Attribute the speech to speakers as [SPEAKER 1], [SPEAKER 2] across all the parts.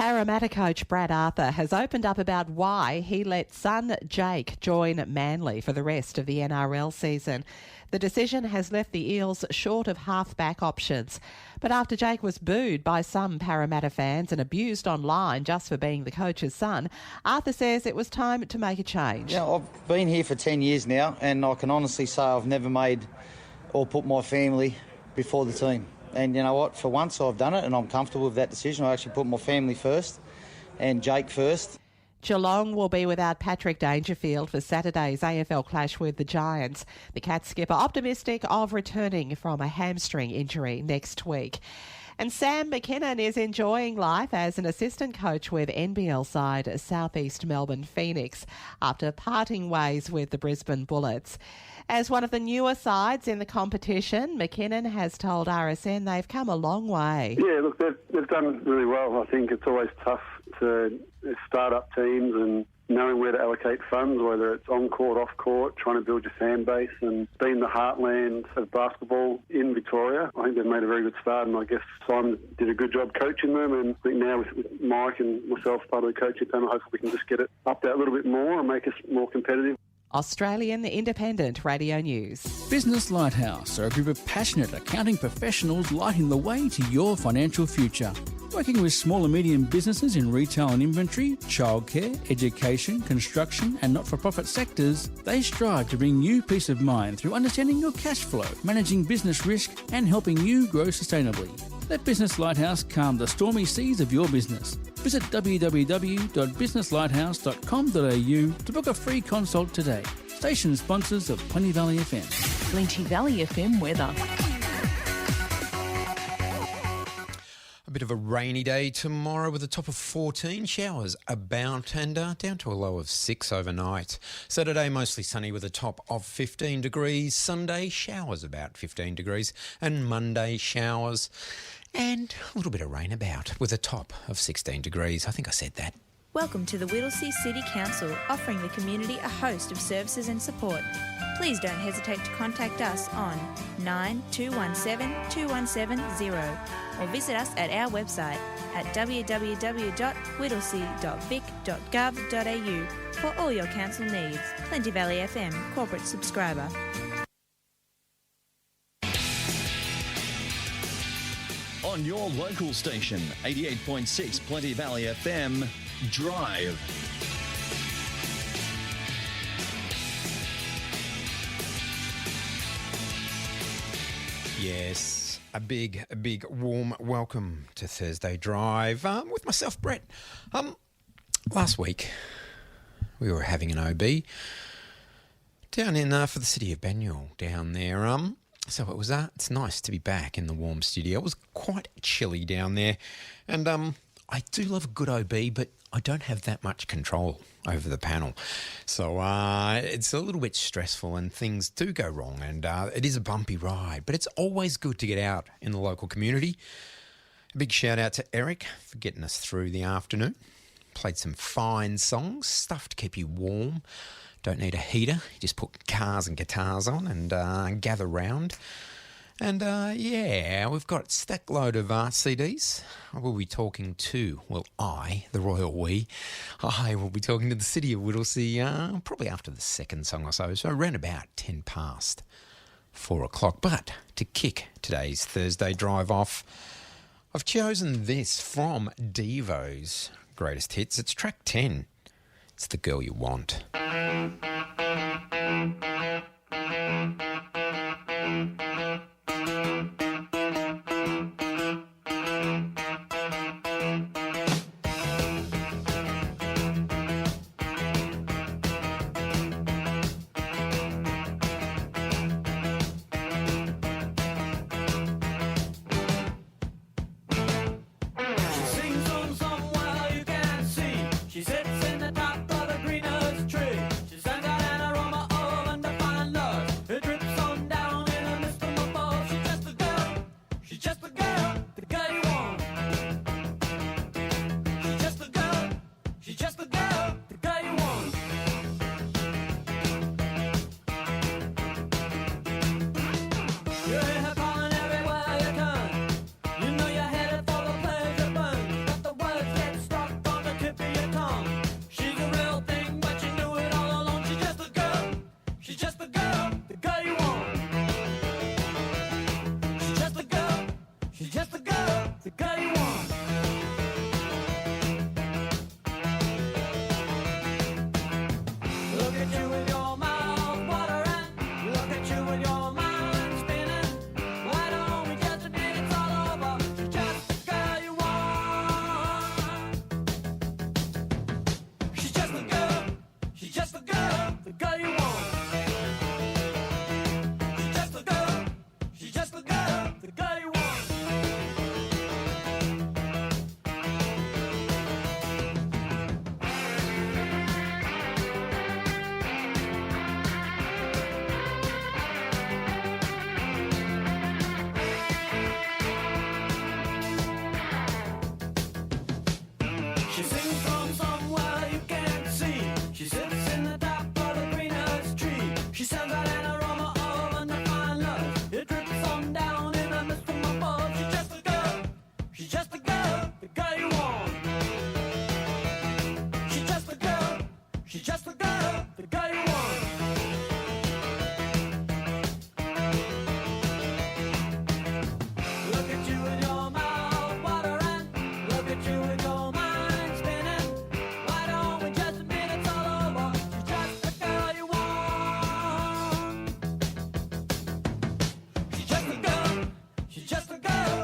[SPEAKER 1] Parramatta coach Brad Arthur has opened up about why he let son Jake join Manly for the rest of the NRL season. The decision has left the Eels short of half-back options. But after Jake was booed by some Parramatta fans and abused online just for being the coach's son, Arthur says it was time to make a change.
[SPEAKER 2] Yeah, I've been here for 10 years now, and I can honestly say I've never made or put my family before the team. And you know what, for once I've done it and I'm comfortable with that decision. I actually put my family first and Jake first.
[SPEAKER 1] Geelong will be without Patrick Dangerfield for Saturday's AFL clash with the Giants. The Cats skipper optimistic of returning from a hamstring injury next week. And Sam McKinnon is enjoying life as an assistant coach with NBL side South East Melbourne Phoenix after parting ways with the Brisbane Bullets. As one of the newer sides in the competition, McKinnon has told RSN they've come a long way.
[SPEAKER 3] Yeah, look, they've done really well. I think it's always tough to start up teams and knowing where to allocate funds, whether it's on court, off court, trying to build your fan base and being the heartland of basketball in Victoria. I think they've made a very good start, and I guess Simon did a good job coaching them, and I think now with Mike and myself part of the coaching panel, hopefully we can just get it up there a little bit more and make us more competitive.
[SPEAKER 1] Australian Independent Radio News.
[SPEAKER 4] Business Lighthouse are a group of passionate accounting professionals lighting the way to your financial future. Working with small and medium businesses in retail and inventory, childcare, education, construction and not-for-profit sectors, they strive to bring you peace of mind through understanding your cash flow, managing business risk and helping you grow sustainably. Let Business Lighthouse calm the stormy seas of your business. Visit www.businesslighthouse.com.au to book a free consult today. Station sponsors of Plenty Valley FM.
[SPEAKER 5] Plenty Valley FM weather.
[SPEAKER 6] A bit of a rainy day tomorrow with a top of 14, showers about and down to a low of 6 overnight. Saturday mostly sunny with a top of 15 degrees. Sunday showers about 15 degrees and Monday showers and a little bit of rain about with a top of 16 degrees. I think I said that.
[SPEAKER 7] Welcome to the Whittlesea City Council, offering the community a host of services and support. Please don't hesitate to contact us on 9217 2170 or visit us at our website at www.whittlesea.vic.gov.au for all your council needs. Plenty Valley FM, corporate subscriber.
[SPEAKER 8] On your local station, 88.6 Plenty Valley FM, Drive.
[SPEAKER 6] Yes, a big warm welcome to Thursday Drive with myself, Brett. Last week we were having an OB down in for the city of Banyule down there. So it was it's nice to be back in the warm studio. It was quite chilly down there, and I do love a good OB, but I don't have that much control over the panel. So it's a little bit stressful and things do go wrong, and it is a bumpy ride, but it's always good to get out in the local community. A big shout out to Eric for getting us through the afternoon. Played some fine songs, stuff to keep you warm. Don't need a heater, you just put cars and guitars on and gather round. And yeah, we've got a stack load of CDs. We'll be talking to, well, the royal we, I will be talking to the city of Whittlesea probably after the second song or so around about 10 past 4 o'clock. But to kick today's Thursday drive off, I've chosen this from Devo's greatest hits. It's track 10. It's The Girl You Want.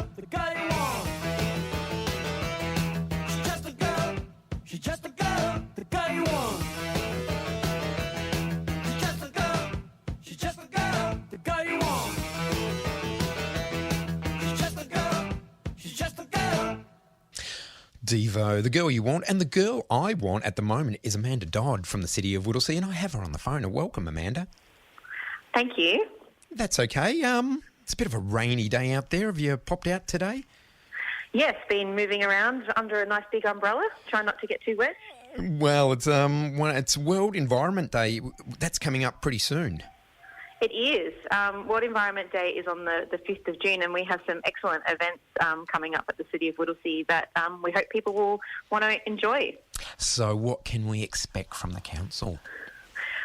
[SPEAKER 9] girl, the girl you want. She's just a girl, she's just a girl, the girl you want. She's just a girl, she's just a girl, the girl you want. She's just a girl, she's just a girl.
[SPEAKER 6] Devo, the girl you want, and the girl I want at the moment is Amanda Dodd from the city of Whittlesea, and I have her on the phone. Welcome, Amanda.
[SPEAKER 10] Thank you.
[SPEAKER 6] That's okay. It's a bit of a rainy day out there. Have you popped out today?
[SPEAKER 10] Yes, been moving around under a nice big umbrella, trying not to get too wet.
[SPEAKER 6] Well, it's World Environment Day. That's coming up pretty soon.
[SPEAKER 10] It is. World Environment Day is on the 5th of June, and we have some excellent events coming up at the City of Whittlesea that we hope people will want to enjoy.
[SPEAKER 6] So what can we expect from the council?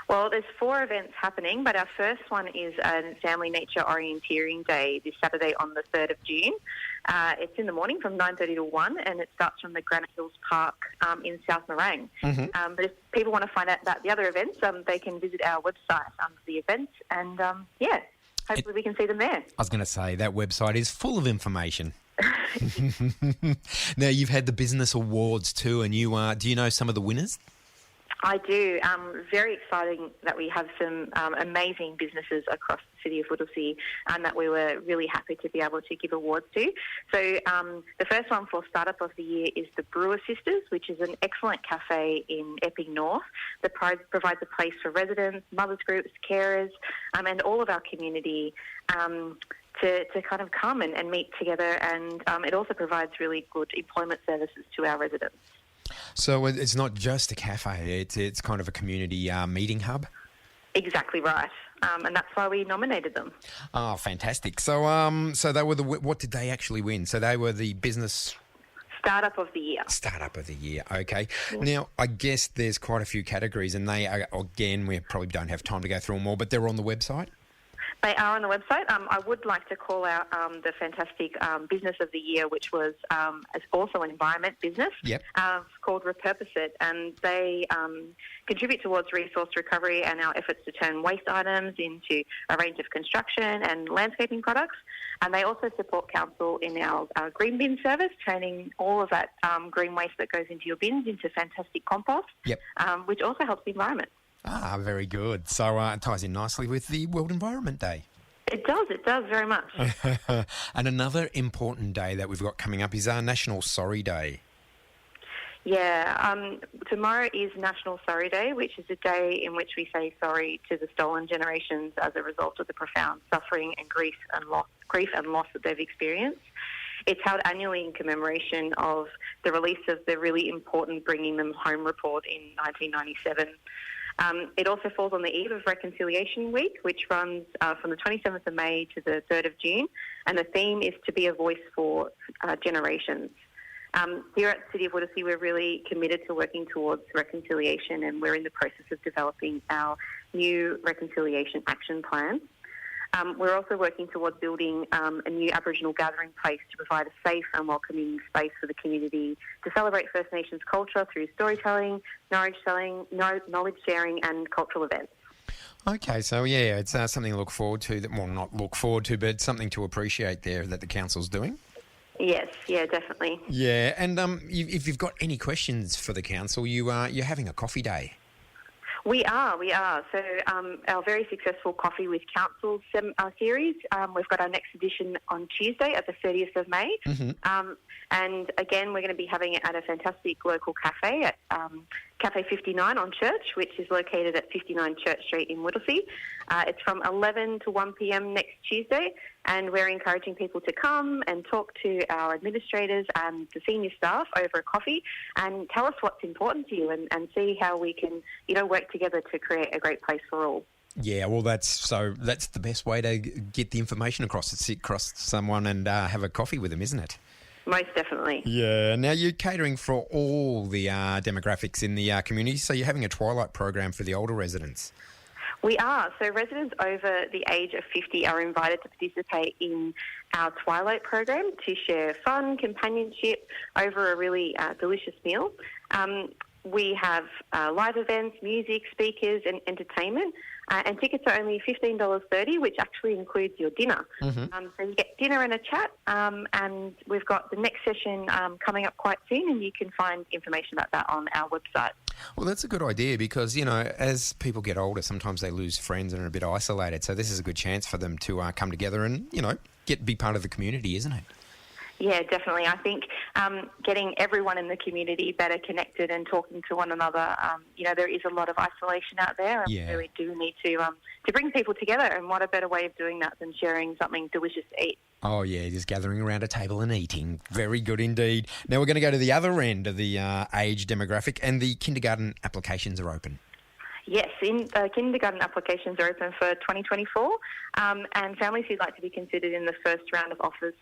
[SPEAKER 10] Well, there's 4 events happening, but our first one is a Family Nature Orienteering Day this Saturday on the 3rd of June. It's in the morning from 9:30 to 1, and it starts from the Granite Hills Park in South Nerang.
[SPEAKER 6] Mm-hmm.
[SPEAKER 10] But if people want to find out about the other events, they can visit our website under the events, and hopefully we can see them there.
[SPEAKER 6] I was going to say, that website is full of information. Now, you've had the business awards too, and do you know some of the winners?
[SPEAKER 10] I do. Very exciting that we have some amazing businesses across the City of Whittlesea and that we were really happy to be able to give awards to. So the first one for Startup of the Year is the Brewer Sisters, which is an excellent cafe in Epping North that provides a place for residents, mothers groups, carers, and all of our community to kind of come and meet together. And it also provides really good employment services to our residents.
[SPEAKER 6] So it's not just a cafe, it's kind of a community meeting hub?
[SPEAKER 10] Exactly right. And that's why we nominated them.
[SPEAKER 6] Oh, fantastic. So so they were what did they actually win? So they were the business...
[SPEAKER 10] Startup of the Year.
[SPEAKER 6] Startup of the Year, okay. Now, I guess there's quite a few categories, and they are, again, we probably don't have time to go through them all, but they're on the website?
[SPEAKER 10] They are on the website. I would like to call out the fantastic Business of the Year, which was also an environment business.
[SPEAKER 6] Yep.
[SPEAKER 10] Called Repurpose It, and they contribute towards resource recovery and our efforts to turn waste items into a range of construction and landscaping products. And they also support council in our green bin service, turning all of that green waste that goes into your bins into fantastic compost,
[SPEAKER 6] yep.
[SPEAKER 10] Which also helps the environment.
[SPEAKER 6] Ah, very good. So it ties in nicely with the World Environment Day.
[SPEAKER 10] It does very much.
[SPEAKER 6] And another important day that we've got coming up is our National Sorry Day.
[SPEAKER 10] Yeah, tomorrow is National Sorry Day, which is a day in which we say sorry to the stolen generations as a result of the profound suffering and grief and loss that they've experienced. It's held annually in commemoration of the release of the really important Bringing Them Home report in 1997. It also falls on the eve of Reconciliation Week, which runs from the 27th of May to the 3rd of June, and the theme is to be a voice for generations. Here at the City of Whittlesea, we're really committed to working towards reconciliation, and we're in the process of developing our new Reconciliation Action Plan. We're also working towards building a new Aboriginal gathering place to provide a safe and welcoming space for the community to celebrate First Nations culture through storytelling, knowledge sharing and cultural events.
[SPEAKER 6] Okay, so yeah, it's something to look forward to, not look forward to, but something to appreciate there that the council's doing.
[SPEAKER 10] Yes, yeah, definitely.
[SPEAKER 6] Yeah, and if you've got any questions for the council, you're having a coffee day.
[SPEAKER 10] We are. So our very successful Coffee with Council series, we've got our next edition on Tuesday at the 30th of May.
[SPEAKER 6] Mm-hmm.
[SPEAKER 10] And again, we're going to be having it at a fantastic local cafe at Cafe 59 on Church, which is located at 59 Church Street in Whittlesea. It's from 11 to 1 p.m. next Tuesday, and we're encouraging people to come and talk to our administrators and the senior staff over a coffee and tell us what's important to you and see how we can, work together to create a great place for all.
[SPEAKER 6] Yeah, well, that's the best way to get the information across, to sit across someone and have a coffee with them, isn't it?
[SPEAKER 10] Most definitely.
[SPEAKER 6] Yeah. Now, you're catering for all the demographics in the community, so you're having a twilight program for the older residents.
[SPEAKER 10] We are. So residents over the age of 50 are invited to participate in our Twilight program to share fun, companionship over a really delicious meal. We have live events, music, speakers and entertainment. and tickets are only $15.30, which actually includes your dinner.
[SPEAKER 6] Mm-hmm.
[SPEAKER 10] So you get dinner and a chat, and we've got the next session coming up quite soon, and you can find information about that on our website.
[SPEAKER 6] Well, that's a good idea because, as people get older, sometimes they lose friends and are a bit isolated. So this is a good chance for them to come together and, be part of the community, isn't it?
[SPEAKER 10] Yeah, definitely. I think getting everyone in the community better connected and talking to one another, there is a lot of isolation out there, and we really do need to bring people together, and what a better way of doing that than sharing something delicious to eat.
[SPEAKER 6] Oh, yeah, just gathering around a table and eating. Very good indeed. Now we're going to go to the other end of the age demographic, and the kindergarten applications are open.
[SPEAKER 10] Yes, kindergarten applications are open for 2024, and families who'd like to be considered in the first round of offers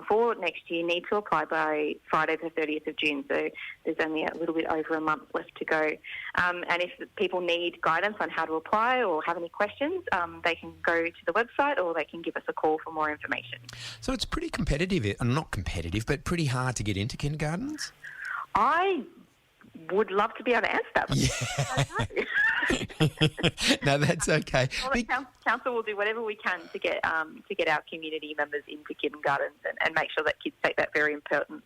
[SPEAKER 10] for next year need to apply by Friday the 30th of June, so there's only a little bit over a month left to go. And if people need guidance on how to apply or have any questions, they can go to the website or they can give us a call for more information.
[SPEAKER 6] So it's pretty competitive, not competitive, but pretty hard to get into kindergartens?
[SPEAKER 10] I would love to be able to answer that.
[SPEAKER 6] No, that's okay.
[SPEAKER 10] Well, the council will do whatever we can to get our community members into kindergartens and make sure that kids take that very important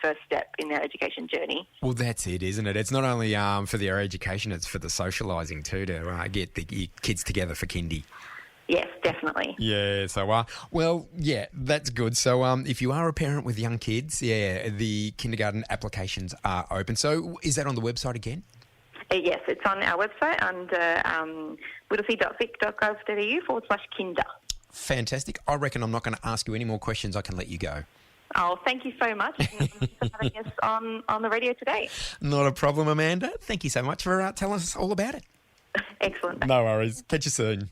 [SPEAKER 10] first step in their education journey.
[SPEAKER 6] Well, that's it, isn't it? It's not only for their education, it's for the socialising too, to get the kids together for kindy.
[SPEAKER 10] Yes, definitely.
[SPEAKER 6] Yeah, so, that's good. So if you are a parent with young kids, the kindergarten applications are open. So is that on the website again?
[SPEAKER 10] Yes, it's on our website under whittlesea.vic.gov.au/kinder.
[SPEAKER 6] Fantastic. I reckon I'm not going to ask you any more questions. I can let you go.
[SPEAKER 10] Oh, thank you so much for having us on the radio today.
[SPEAKER 6] Not a problem, Amanda. Thank you so much for telling us all about it.
[SPEAKER 10] Excellent.
[SPEAKER 6] No worries. Catch you soon.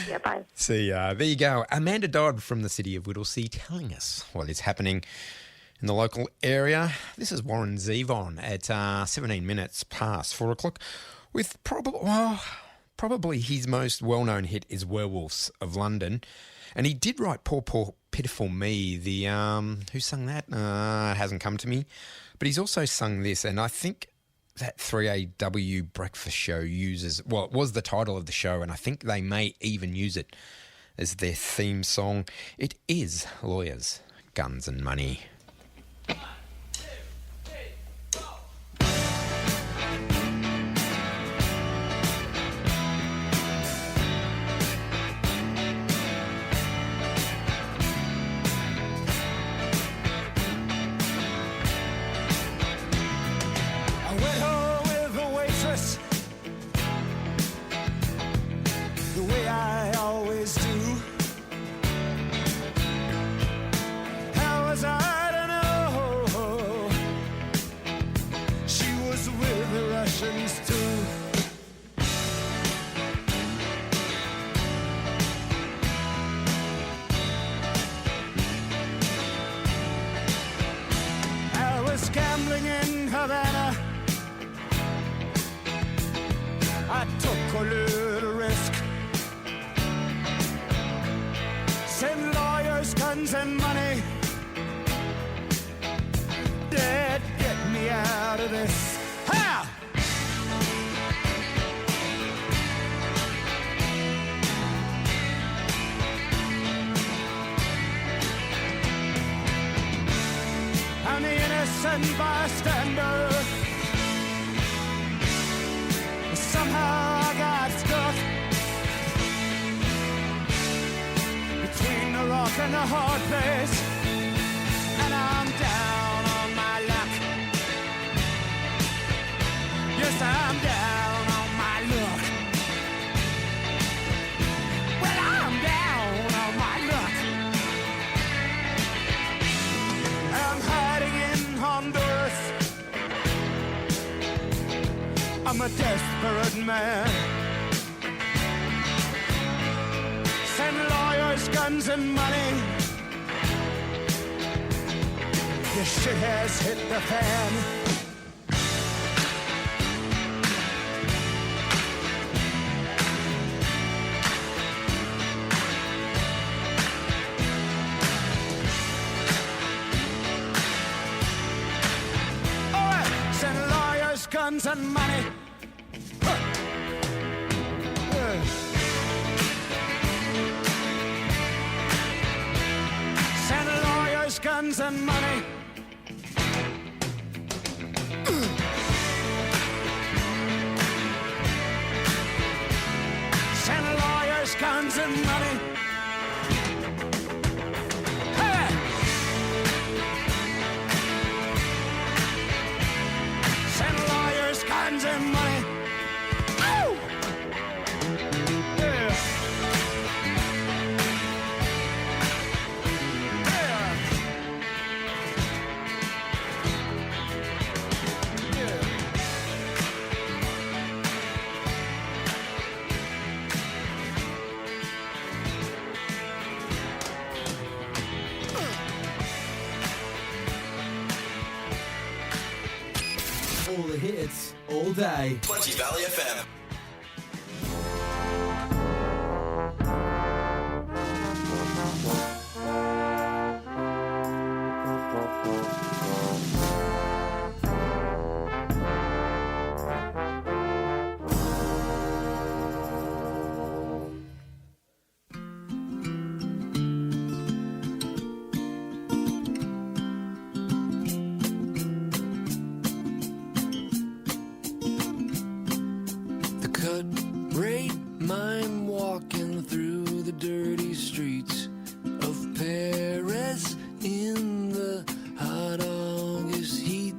[SPEAKER 10] Yeah, bye.
[SPEAKER 6] See ya. There you go. Amanda Dodd from the city of Whittlesea telling us what is happening in the local area. This is Warren Zevon at 17 minutes past 4 o'clock with probably his most well-known hit is Werewolves of London. And he did write Poor, Poor, Pitiful Me. The who sung that? It hasn't come to me. But he's also sung this, and I think that 3AW breakfast show it was the title of the show, and I think they may even use it as their theme song. It is Lawyers, Guns and Money.
[SPEAKER 9] I took a little risk. Send lawyers, guns and money. Dad, get me out of this. Ha! I'm the innocent bystander. Somehow I got stuck between the rock and the hard place, and I'm down on my luck. Yes, I'm down on my luck. Well, I'm down on my luck. I'm hiding in Honduras. I'm a desperate man. Send lawyers, guns and money. This shit has hit the fan. All right, send lawyers, guns and money. guns, and money. Send lawyers, guns, and money. Hey! Send lawyers, guns, and money. Oh! Yeah.
[SPEAKER 11] All the hits, all day.
[SPEAKER 12] Plenty Valley FM.
[SPEAKER 13] Mime walking through the dirty streets of Paris in the hot August heat.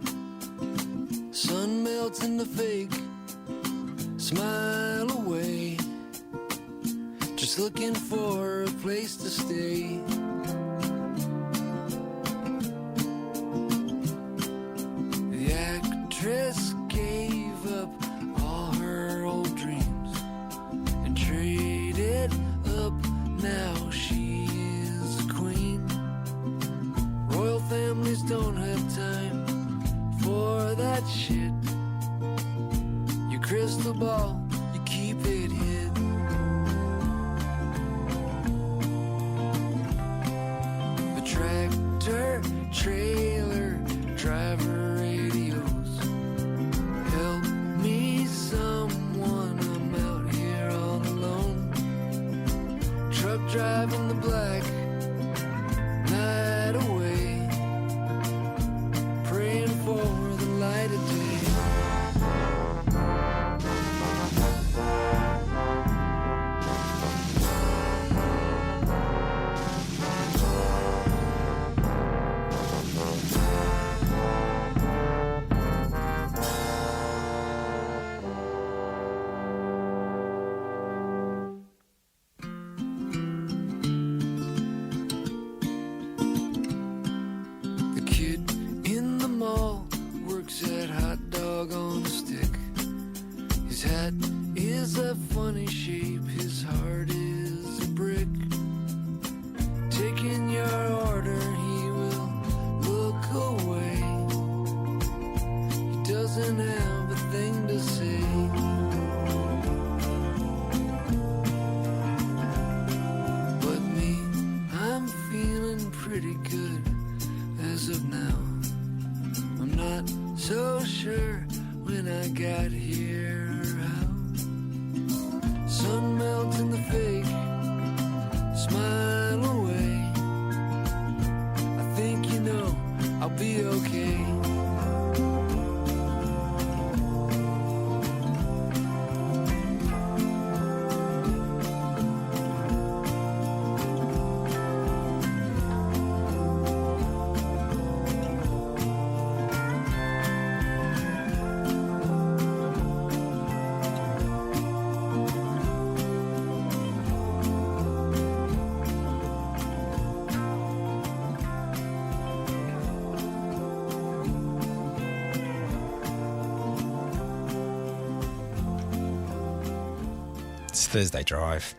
[SPEAKER 13] Sun melts in the fake smile away, just looking for a place to stay. The actress gave up all her old dreams and traded up. Now she is a queen. Royal families don't have time for that shit. Your crystal ball, you keep it hid. The tractor, trailer, driver radios. Help me, someone, I'm out here all alone. Truck driving the black night away, praying for the light of day. The kid in the mall works at hot dog on a stick. His hat is a funny shape, his heart is a brick. Taking your order, he will look away. He doesn't have a thing to say. But me, I'm feeling pretty good as of now. I'm not so sure when I got here how. Sun melts in the fake smile away. I think you know I'll be okay.
[SPEAKER 6] It's Thursday Drive.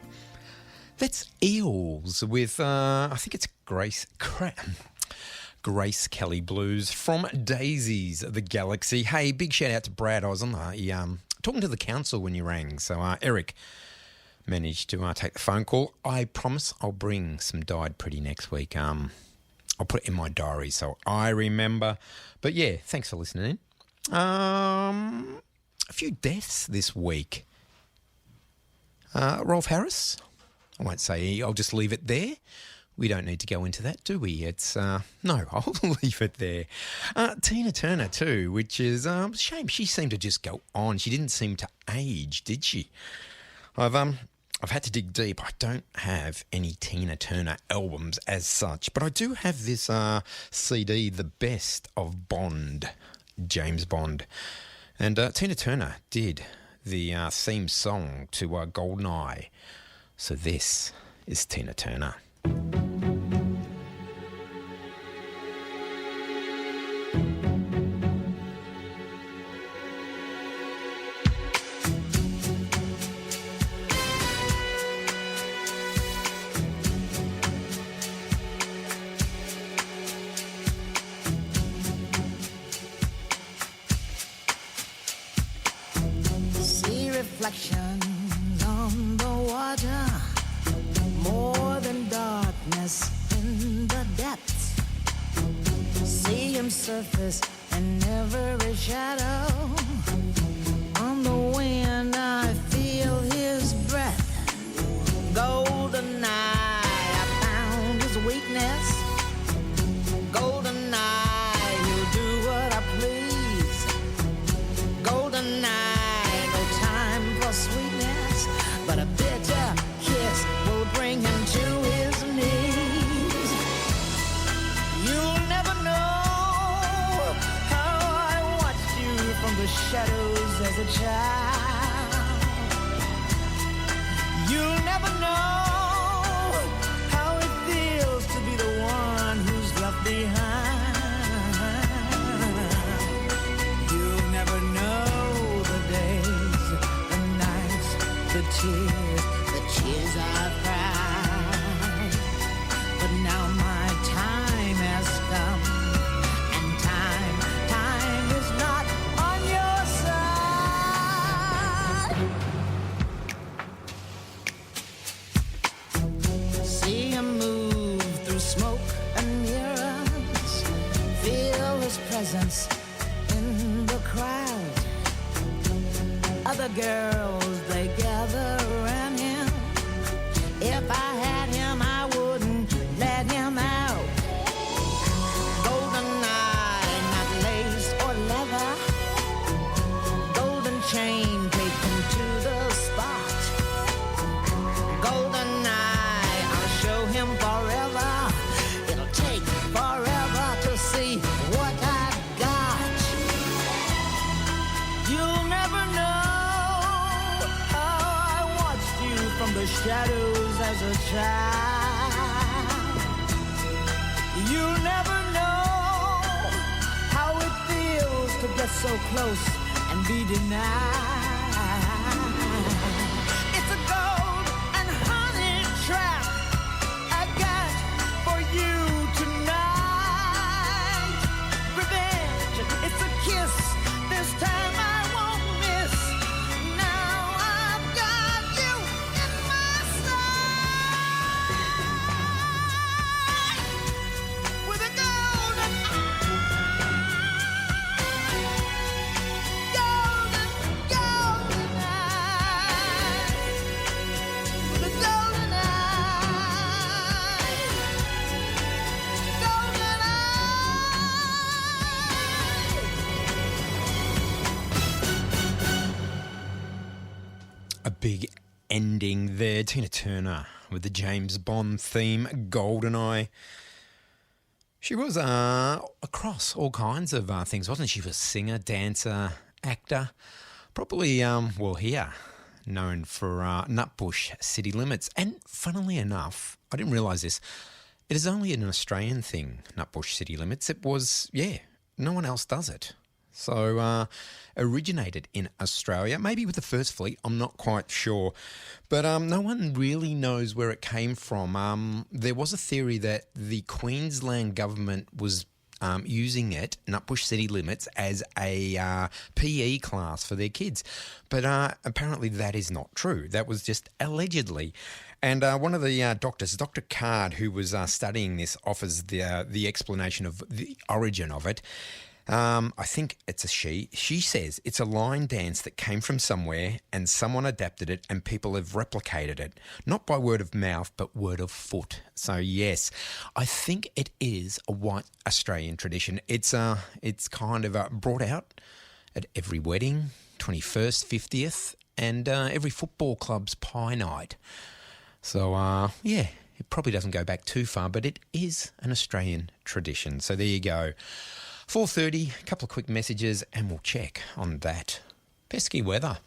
[SPEAKER 6] That's Eels with, I think it's Grace Kelly Blues from Daisies, the Galaxy. Hey, big shout out to Brad. I was on the talking to the council when you rang. So Eric managed to take the phone call. I promise I'll bring some Died Pretty next week. I'll put it in my diary so I remember. But yeah, thanks for listening in. A few deaths this week. Rolf Harris, I won't say he, I'll just leave it there. we don't need to go into that, do we? It's, no, I'll leave it there. Tina Turner too, which is a shame. She seemed to just go on. She didn't seem to age, did she? I've had to dig deep. I don't have any Tina Turner albums as such, but I do have this CD, The Best of Bond, James Bond. And Tina Turner did the theme song to GoldenEye. So this is Tina Turner.
[SPEAKER 12] Reflections on the water, more than darkness in the depths. See him surface in every shadow. On the wind I feel his breath. Golden eye, I found his weakness. Golden eye, he'll do what I please. Golden eye, sweetness, but a bitter kiss will bring him to his knees. You'll never know how I watched you from the shadows as a child. You'll never know how it feels to be the one who's left behind. You'll never know the days, the tears I've cried. But now my time has come, and time is not on your side. See him move through smoke and mirrors, feel his presence in the crowd. Other girls, they gather around him. If I had him, I wouldn't let him out. Golden eye, not lace or leather. Golden chain, take him to the spot. Golden eye, I'll show him forever. It'll take forever to see what I've got. You'll never know from the shadows as a child. You'll never know how it feels to get so close and be denied. It's a gold and honey trap I got for you tonight. Revenge, it's a kiss, this time I won't miss.
[SPEAKER 6] Big ending there. Tina Turner with the James Bond theme, GoldenEye. She was across all kinds of things, wasn't she? She was a singer, dancer, actor. Probably, here, known for Nutbush City Limits. And funnily enough, I didn't realise this, it is only an Australian thing, Nutbush City Limits. It was, no one else does it. So originated in Australia, maybe with the First Fleet, I'm not quite sure. But no one really knows where it came from. There was a theory that the Queensland government was using it, Nutbush City Limits, as a PE class for their kids. But apparently that is not true. That was just allegedly. And one of the doctors, Dr. Card, who was studying this, offers the explanation of the origin of it. I think it's a she. She says it's a line dance that came from somewhere and someone adapted it and people have replicated it. Not by word of mouth, but word of foot. So, yes, I think it is a white Australian tradition. It's kind of brought out at every wedding, 21st, 50th, and every football club's pie night. So, yeah, it probably doesn't go back too far, but it is an Australian tradition. So there you go. 4:30, a couple of quick messages, and we'll check on that. Pesky weather,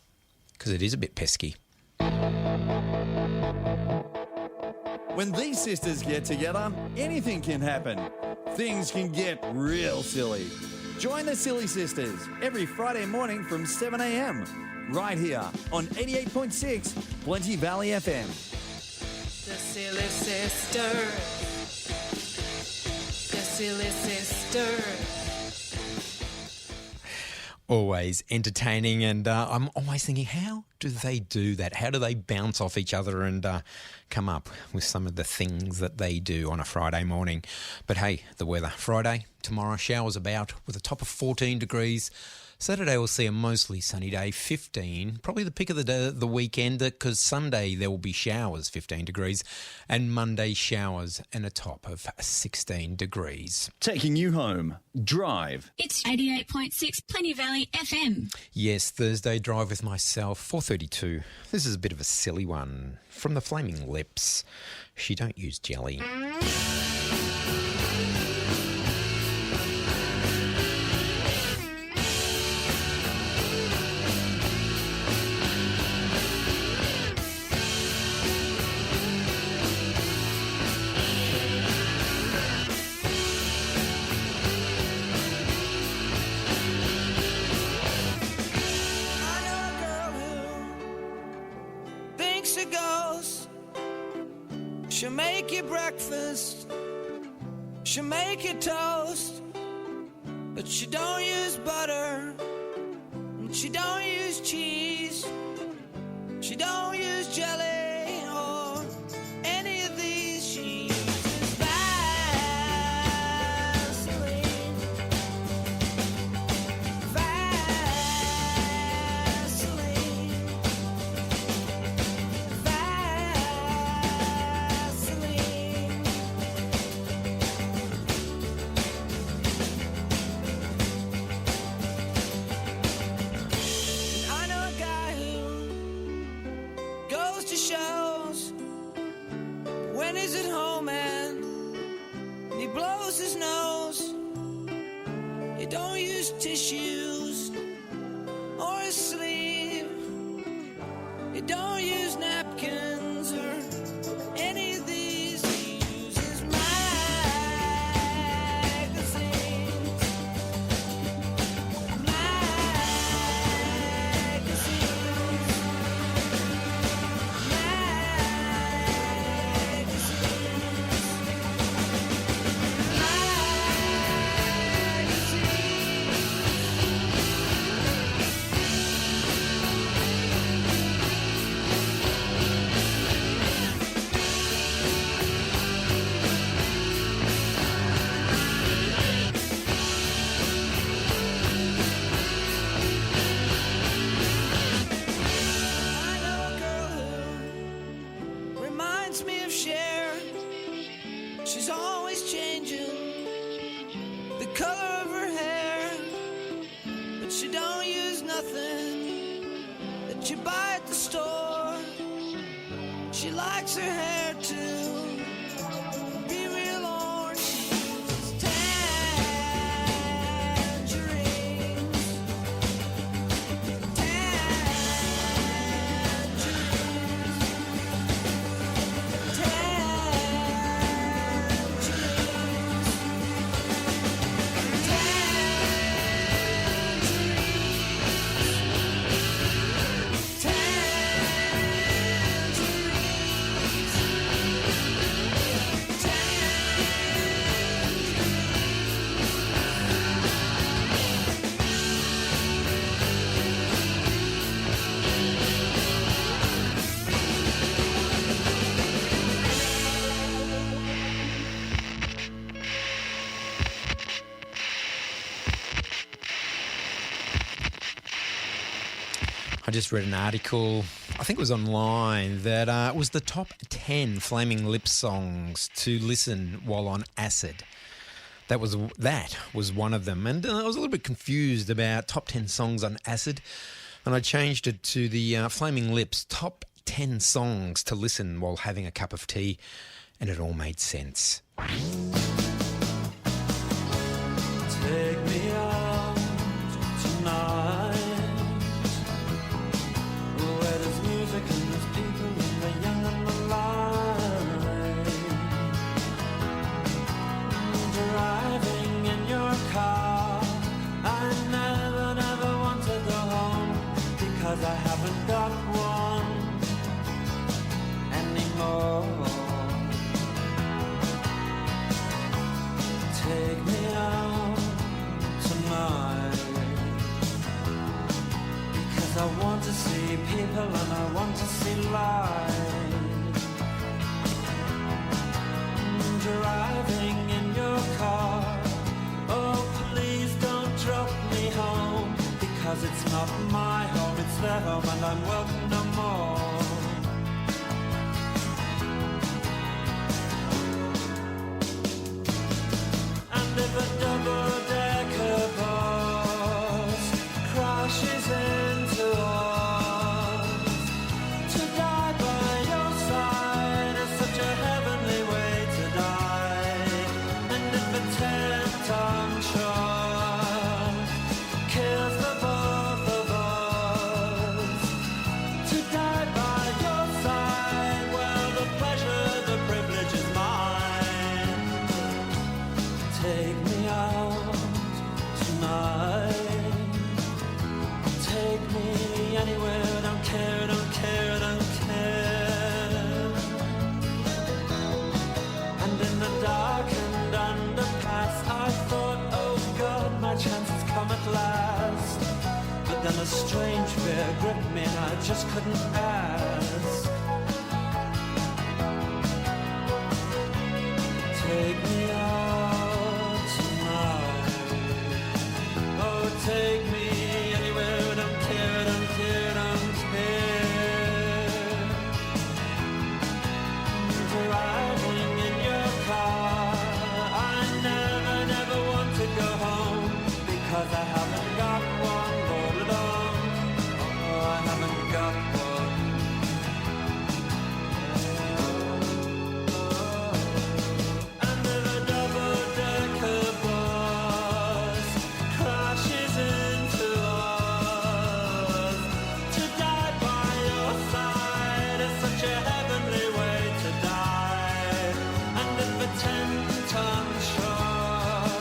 [SPEAKER 6] because it is a bit pesky.
[SPEAKER 14] When these sisters get together, anything can happen. Things can get real silly. Join the Silly Sisters every Friday morning from 7 a.m. right here on 88.6 Plenty Valley FM.
[SPEAKER 15] The Silly Sisters. The Silly Sisters.
[SPEAKER 6] Always entertaining, and I'm always thinking, how do they do that? How do they bounce off each other and come up with some of the things that they do on a Friday morning? But hey, the weather. Friday, tomorrow, showers about with a top of 14 degrees. Saturday we'll see a mostly sunny day, 15. Probably the pick of the weekend, because Sunday there will be showers, 15 degrees, and Monday showers and a top of 16 degrees.
[SPEAKER 8] Taking you home. Drive.
[SPEAKER 16] It's 88.6 Plenty Valley FM.
[SPEAKER 6] Yes, Thursday drive with myself, 4:32. This is a bit of a silly one. From the Flaming Lips. She don't use jelly.
[SPEAKER 12] She'll make you breakfast, she'll make you toast, but she don't use butter, and she don't use cheese, she don't use jelly or any of these. She uses Vaseline, Vaseline, shows when he's at home and he blows his nose. He don't use tissues or a sleeve. He don't use napkins or any of these. He uses magazines. She's always changing the color of her hair, but she don't use nothing that you buy at the store. She likes her hair to be real orange. She uses tangerines, tangerines.
[SPEAKER 6] I just read an article, I think it was online, that it was the top 10 Flaming Lips songs to listen while on acid. That was one of them. And I was a little bit confused about top 10 songs on acid, and I changed it to the Flaming Lips top 10 songs to listen while having a cup of tea, and it all made sense.
[SPEAKER 9] Take me out tonight, where there's music and there's people and the young and the light. Driving in your car, I never want to go home, because I haven't got one anymore. Take me out tonight, because I want to see people and I want to see light. Driving in your car, oh please don't drop me home, because it's not my home, it's their home, and I'm welcome no more. And if a double-decker bus crashes into us, to die by your side is such a heavenly way to die. And if a 10-ton truck kills the both of us, to die by your side, well, the pleasure, the privilege is mine. Take me out tonight, take me anywhere, don't care, don't care, don't care. And in the darkened underpass, I thought, oh God, my chance has come at last. But then a strange fear gripped me and I just couldn't ask. Take me out tonight, oh take me anywhere, don't care, don't care, don't care. Driving in your car, I never want to go home, because I haven't got one all alone. Oh, I haven't got one. And if a double-decker bus crashes into us, to die by your side is such a heavenly way to die. And if a 10-ton truck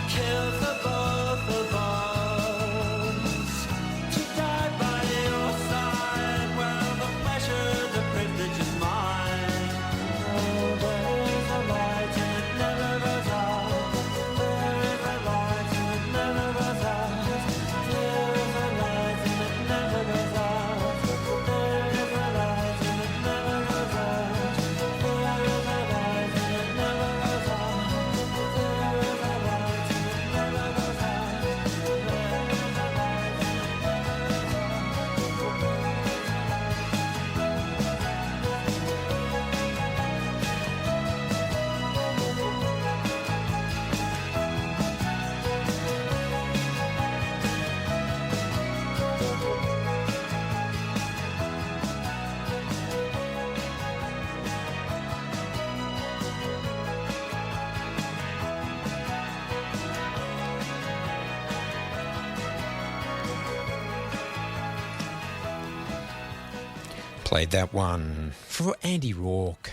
[SPEAKER 9] kills the both of us, to die by your side, well, the pleasure, the privilege is mine. Oh, there is a light and it never goes out. There is a light and it never goes out. There is a light and it never goes out. There is a light and it never goes out. There is a light and it never goes out. There is a light and it never goes out. There is a light and it never goes out.
[SPEAKER 6] Played that one for Andy Rourke,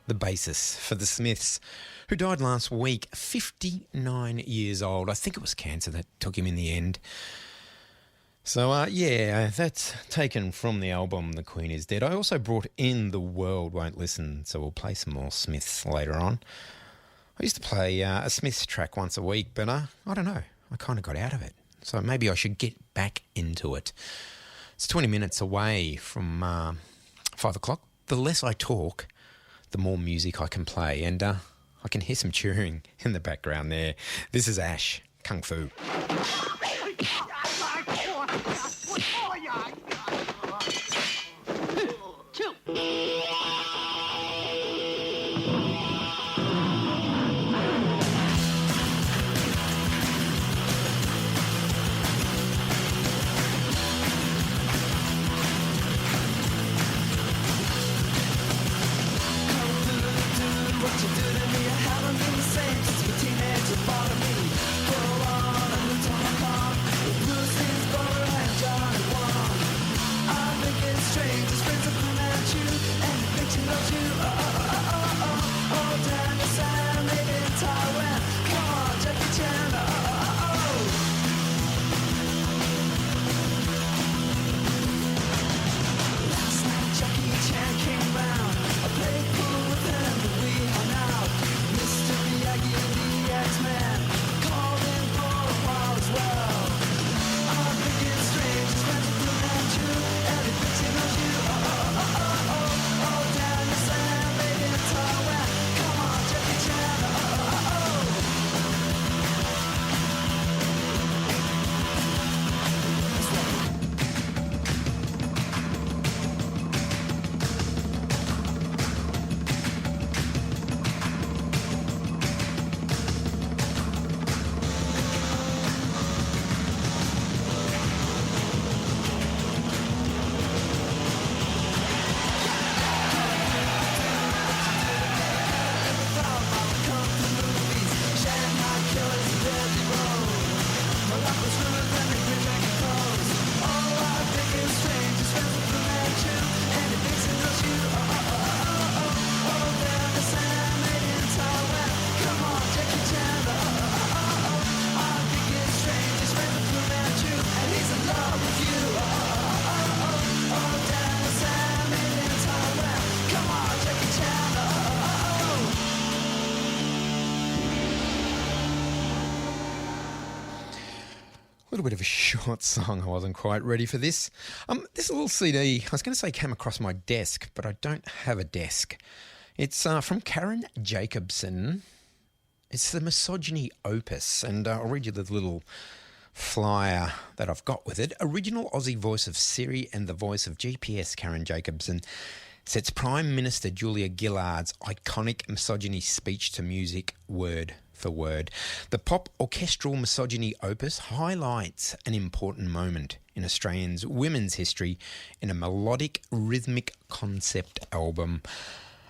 [SPEAKER 6] the bassist for the Smiths, who died last week, 59 years old. I think it was cancer that took him in the end. So, yeah, that's taken from the album The Queen is Dead. I also brought in The World Won't Listen, so we'll play some more Smiths later on. I used to play a Smiths track once a week, but I don't know, I kind of got out of it. So maybe I should get back into it. It's 20 minutes away from 5 o'clock. The less I talk, the more music I can play. And I can hear some cheering in the background there. This is Ash, Kung Fu. little bit of a short song. I wasn't quite ready for this. This little CD, I was going to say came across my desk, but I don't have a desk. It's from Karen Jacobson. It's the Misogyny Opus, and I'll read you the little flyer that I've got with it. Original Aussie voice of Siri and the voice of GPS, Karen Jacobson, sets Prime Minister Julia Gillard's iconic misogyny speech to music word for word. The pop orchestral Misogyny Opus highlights an important moment in Australians' women's history in a melodic, rhythmic concept album.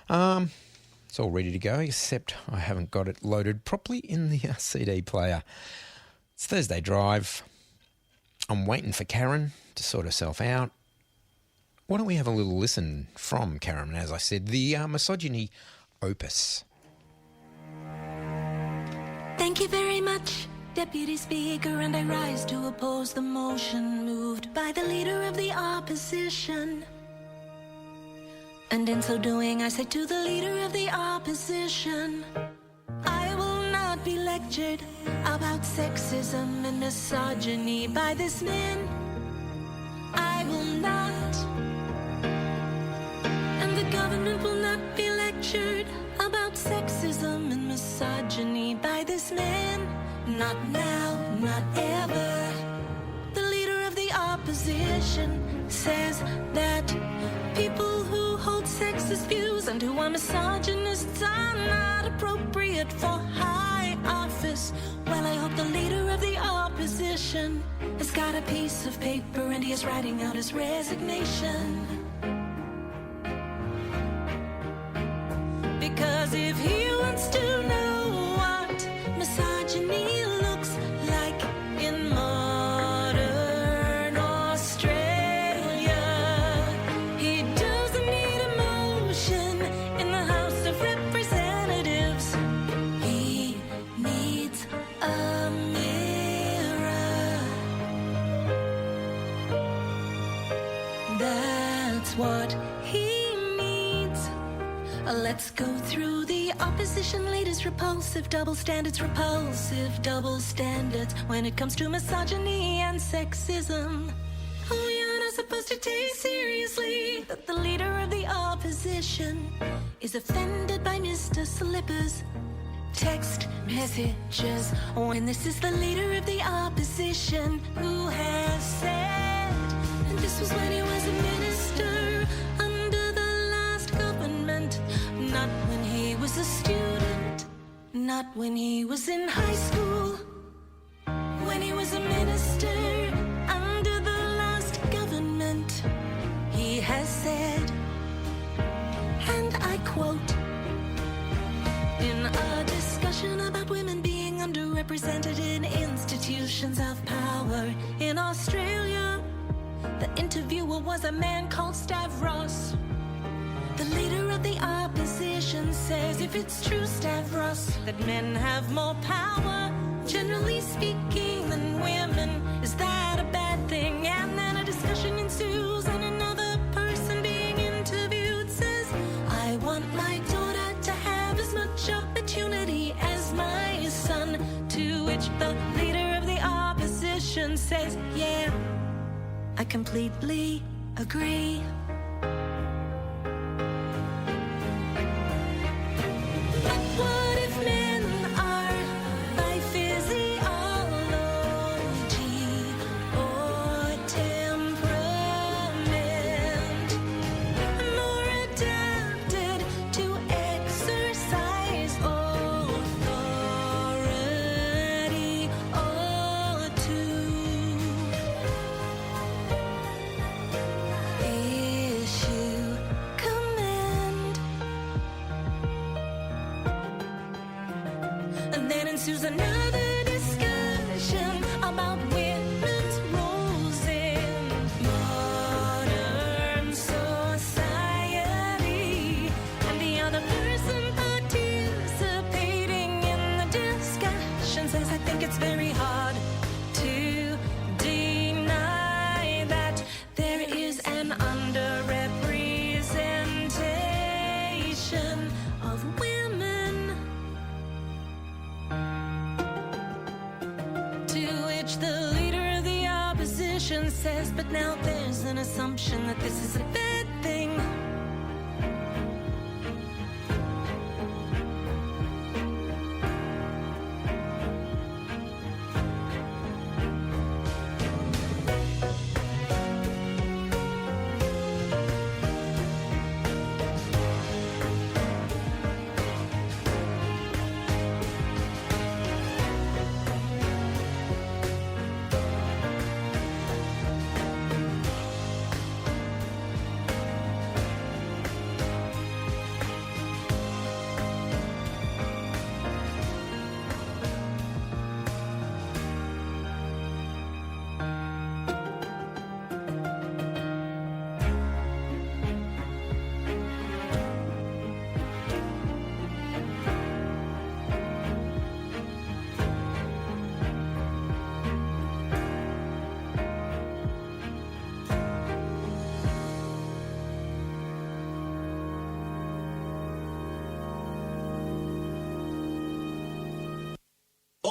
[SPEAKER 6] It's all ready to go, except I haven't got it loaded properly in the CD player. It's Thursday Drive. I'm waiting for Karen to sort herself out. Why don't we have a little listen from Karen, as I said, the Misogyny Opus.
[SPEAKER 17] Thank you very much, Deputy Speaker, and I rise to oppose the motion moved by the Leader of the Opposition. And in so doing, I say to the Leader of the Opposition, I will not be lectured about sexism and misogyny by this man. I will not. And the government will not be lectured about sexism and misogyny by this man. Not now, not ever. The Leader of the Opposition says that people who hold sexist views and who are misogynists are not appropriate for high office. Well, I hope the Leader of the Opposition has got a piece of paper and he is writing out his resignation. Because if he wants to know what misogyny looks like in modern Australia, he doesn't need a motion in the House of Representatives. He needs a mirror. That's what he needs. Let's go through the opposition leader's repulsive double standards when it comes to misogyny and sexism. Oh, you're not supposed to take seriously that the Leader of the Opposition is offended by Mr. Slipper's text messages, when this is the Leader of the Opposition who has said, and this was when he was a minister under the last government, not when he was a student, not when he was in high school, when he was a minister under the last government, he has said, and I quote, in a discussion about women being underrepresented in institutions of power in Australia, the interviewer was a man called Stavros. The Leader of the Opposition says, if it's true, Stavros, that men have more power, generally speaking, than women, is that a bad thing? And then a discussion ensues, and another person being interviewed says, I want my daughter to have as much opportunity as my son, to which the Leader of the Opposition says, yeah, I completely agree. What if men are by physiology or temperament more adapted to exercise authority or to issue command? And then ensues another discussion about women's roles in modern society. And the other person participating in the discussion says, I think it's very hard to deny that there is an underrepresentation of women. To which the Leader conscience says, but now there's an assumption that this is a bad thing.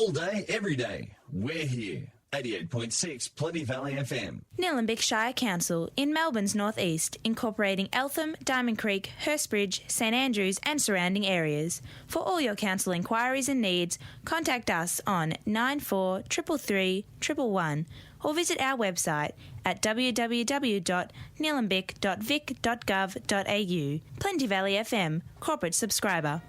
[SPEAKER 8] All day, every day. We're here. 88.6 Plenty Valley FM.
[SPEAKER 7] Nillumbik Shire Council in Melbourne's northeast, incorporating Eltham, Diamond Creek, Hurstbridge, St Andrews and surrounding areas. For all your council inquiries and needs, contact us on 9433 111 or visit our website at www.nillumbik.vic.gov.au. Plenty Valley FM, corporate subscriber.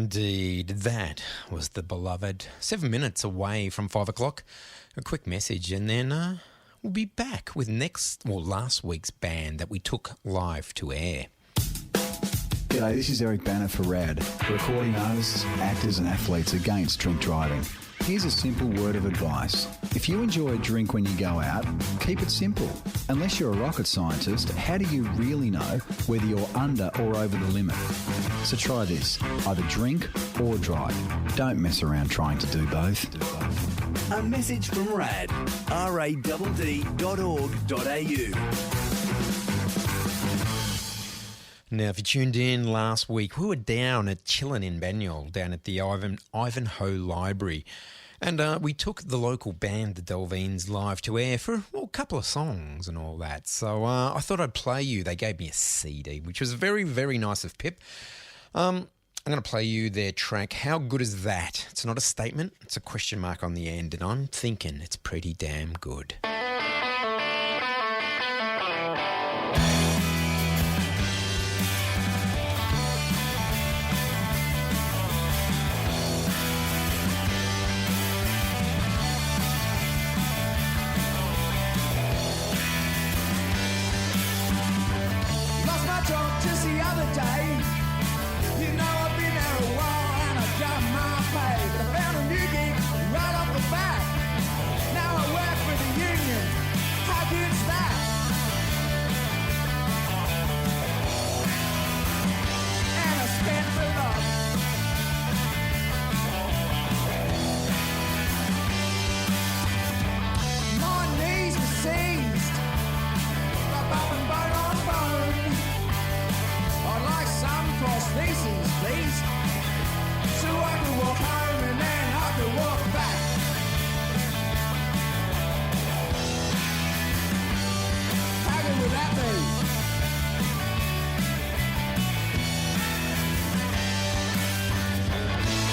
[SPEAKER 6] Indeed, that was the beloved. 7 minutes away from 5 o'clock. A quick message and then we'll be back with last week's band that we took live to air.
[SPEAKER 18] G'day, this is Eric Banner for RAD, recording artists, actors and athletes against drink driving. Here's a simple word of advice. If you enjoy a drink when you go out, keep it simple. Unless you're a rocket scientist, how do you really know whether you're under or over the limit? So try this. Either drink or drive. Don't mess around trying to do both.
[SPEAKER 11] A message from RAD, radd.org.au.
[SPEAKER 6] Now, if you tuned in last week, we were down at Chillin in Banyule, down at the Ivanhoe Library. And we took the local band, the Delvines, live to air for a couple of songs and all that. So I thought I'd play you. They gave me a CD, which was very, very nice of Pip. I'm going to play you their track, How Good Is That? It's not a statement, it's a question mark on the end, and I'm thinking it's pretty damn good.
[SPEAKER 12] Lost my job just the other day. You know I've been there a while and I got my pay. But I found a new gig right off the bat. Now I work for the union. How good's that? And I spent a lot. My knees were seized. Like up and bone on bone. I'd like some prostheses, please. So I can walk home and then I can walk back. How good would that be?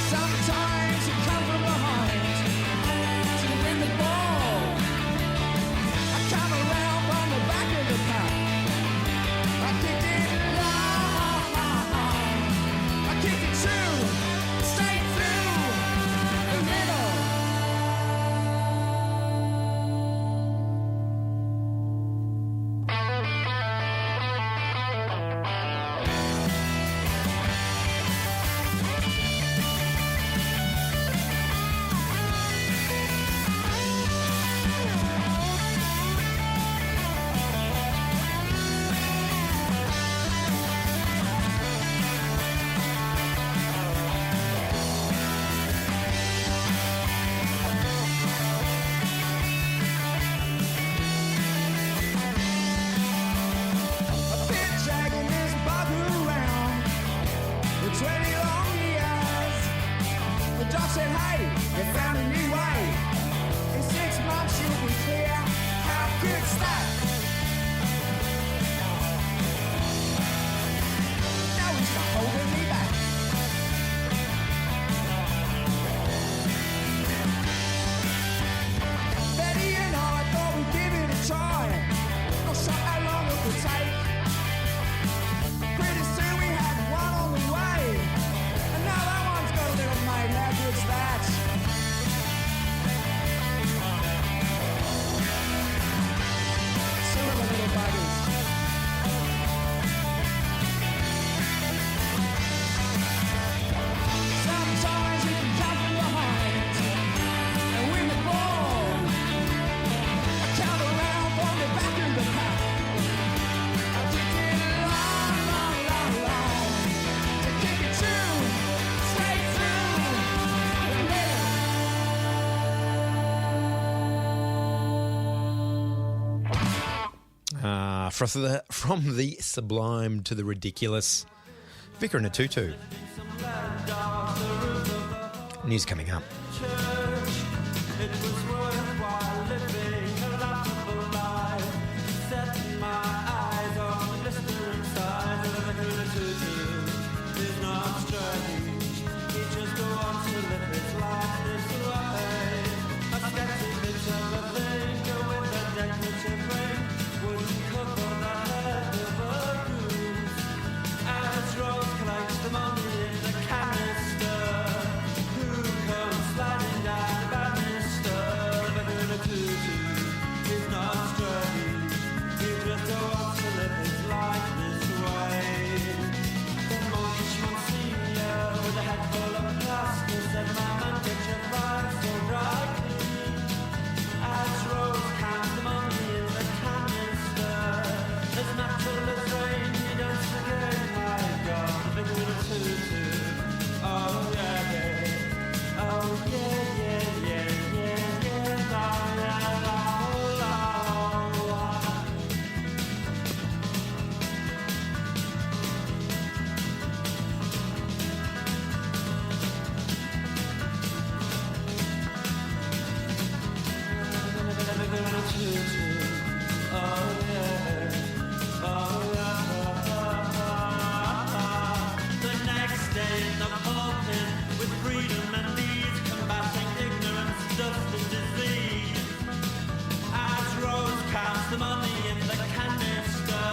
[SPEAKER 12] Sometimes you come from behind to win the ball. I come around from the back of the pack. I kicked it long. I kicked it true, straight through the middle. I've been dragging this bugger around for 20 long years. The doc said, hey, you found a new way. In 6 months you'll be clear. How good's that? Now he's not holding me back. Betty and I thought we'd give it a try. Not sure how long it would take. Pretty soon we had one on the way. And now that one's got a little mate. How good's that? Silver little buggers. Sometimes you can come from behind and win the ball. I come around from the back of the pack. I kicked it long. To kick it true, straight through the middle.
[SPEAKER 6] From the sublime to the ridiculous, Vicar in a Tutu. News coming up.
[SPEAKER 9] It was worthwhile living a laughable life. Setting my eyes on the blistering sides of the tutu is not strange. He just wants to live his life this way. A sketchy bit of a thing with a decorative ring wouldn't cover the head of a goose. As Rose collects the money in the canister. the money in the canister.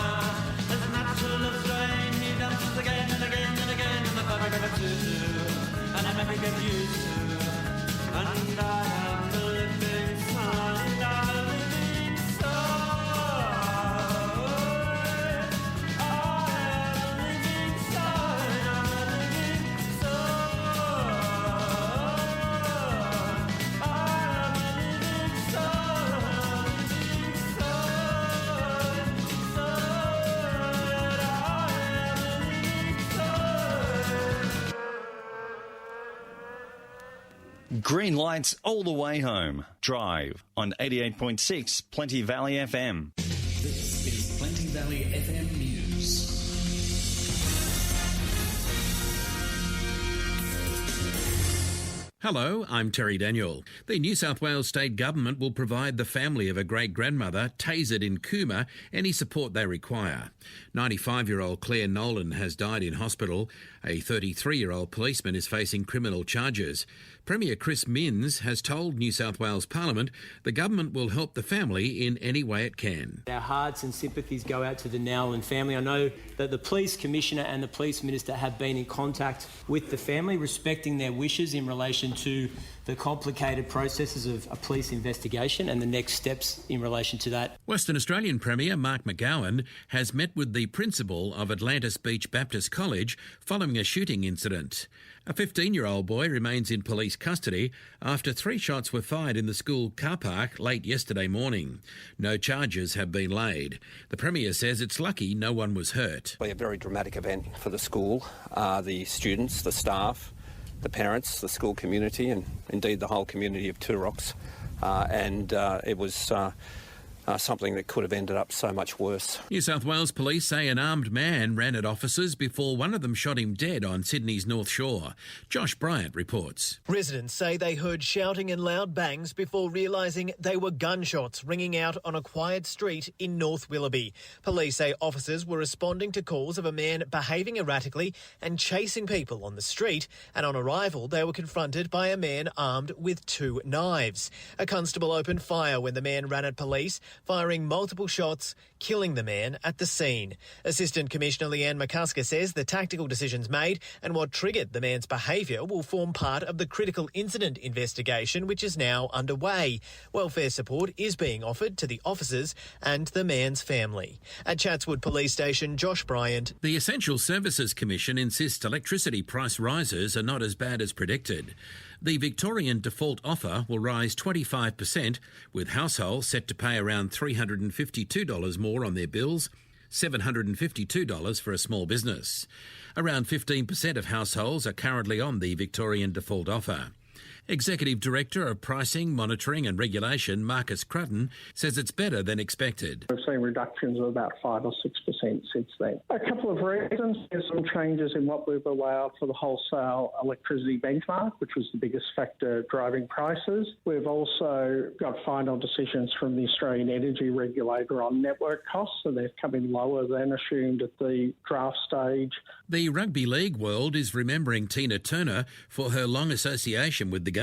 [SPEAKER 9] There's a natural strain, he dances again and again and again, and the fabric of a tutu, and I never get used to. And I am the living son, and I'm a living soul. I am a living soul, I'm a living soul. I am a living soul,
[SPEAKER 8] Green lights all the way home. Drive on 88.6 Plenty Valley FM.
[SPEAKER 11] This is Plenty Valley FM News.
[SPEAKER 19] Hello, I'm Terry Daniel. The New South Wales State Government will provide the family of a great-grandmother tasered in Cooma any support they require. 95-year-old Claire Nolan has died in hospital. A 33-year-old policeman is facing criminal charges. Premier Chris Minns has told New South Wales Parliament the government will help the family in any way it can.
[SPEAKER 20] Our hearts and sympathies go out to the Nowlan family. I know that the Police Commissioner and the Police Minister have been in contact with the family, respecting their wishes in relation to the complicated processes of a police investigation and the next steps in relation to that.
[SPEAKER 19] Western Australian Premier Mark McGowan has met with the principal of Atlantis Beach Baptist College following a shooting incident. A 15-year-old boy remains in police custody after 3 shots were fired in the school car park late yesterday morning. No charges have been laid. The Premier says it's lucky no one was hurt.
[SPEAKER 21] A very dramatic event for the school, the students, the staff, the parents, the school community, and indeed the whole community of Turox. It was something that could have ended up so much worse.
[SPEAKER 19] New South Wales Police say an armed man ran at officers before one of them shot him dead on Sydney's North Shore. Josh Bryant reports.
[SPEAKER 22] Residents say they heard shouting and loud bangs before realising they were gunshots ringing out on a quiet street in North Willoughby. Police say officers were responding to calls of a man behaving erratically and chasing people on the street, and on arrival they were confronted by a man armed with 2 knives. A constable opened fire when the man ran at police, firing multiple shots, killing the man at the scene. Assistant Commissioner Leanne McCusker says the tactical decisions made and what triggered the man's behaviour will form part of the critical incident investigation, which is now underway. Welfare support is being offered to the officers and the man's family. At Chatswood Police Station, Josh Bryant.
[SPEAKER 19] The Essential Services Commission insists electricity price rises are not as bad as predicted. The Victorian default offer will rise 25%, with households set to pay around $352 more on their bills, $752 for a small business. Around 15% of households are currently on the Victorian default offer. Executive Director of Pricing, Monitoring and Regulation, Marcus Crutton, says it's better than expected.
[SPEAKER 23] We've seen reductions of about 5 or 6% since then. A couple of reasons. There's some changes in what we've allowed for the wholesale electricity benchmark, which was the biggest factor driving prices. We've also got final decisions from the Australian Energy Regulator on network costs, so they've come in lower than assumed at the draft stage.
[SPEAKER 19] The rugby league world is remembering Tina Turner for her long association with the game.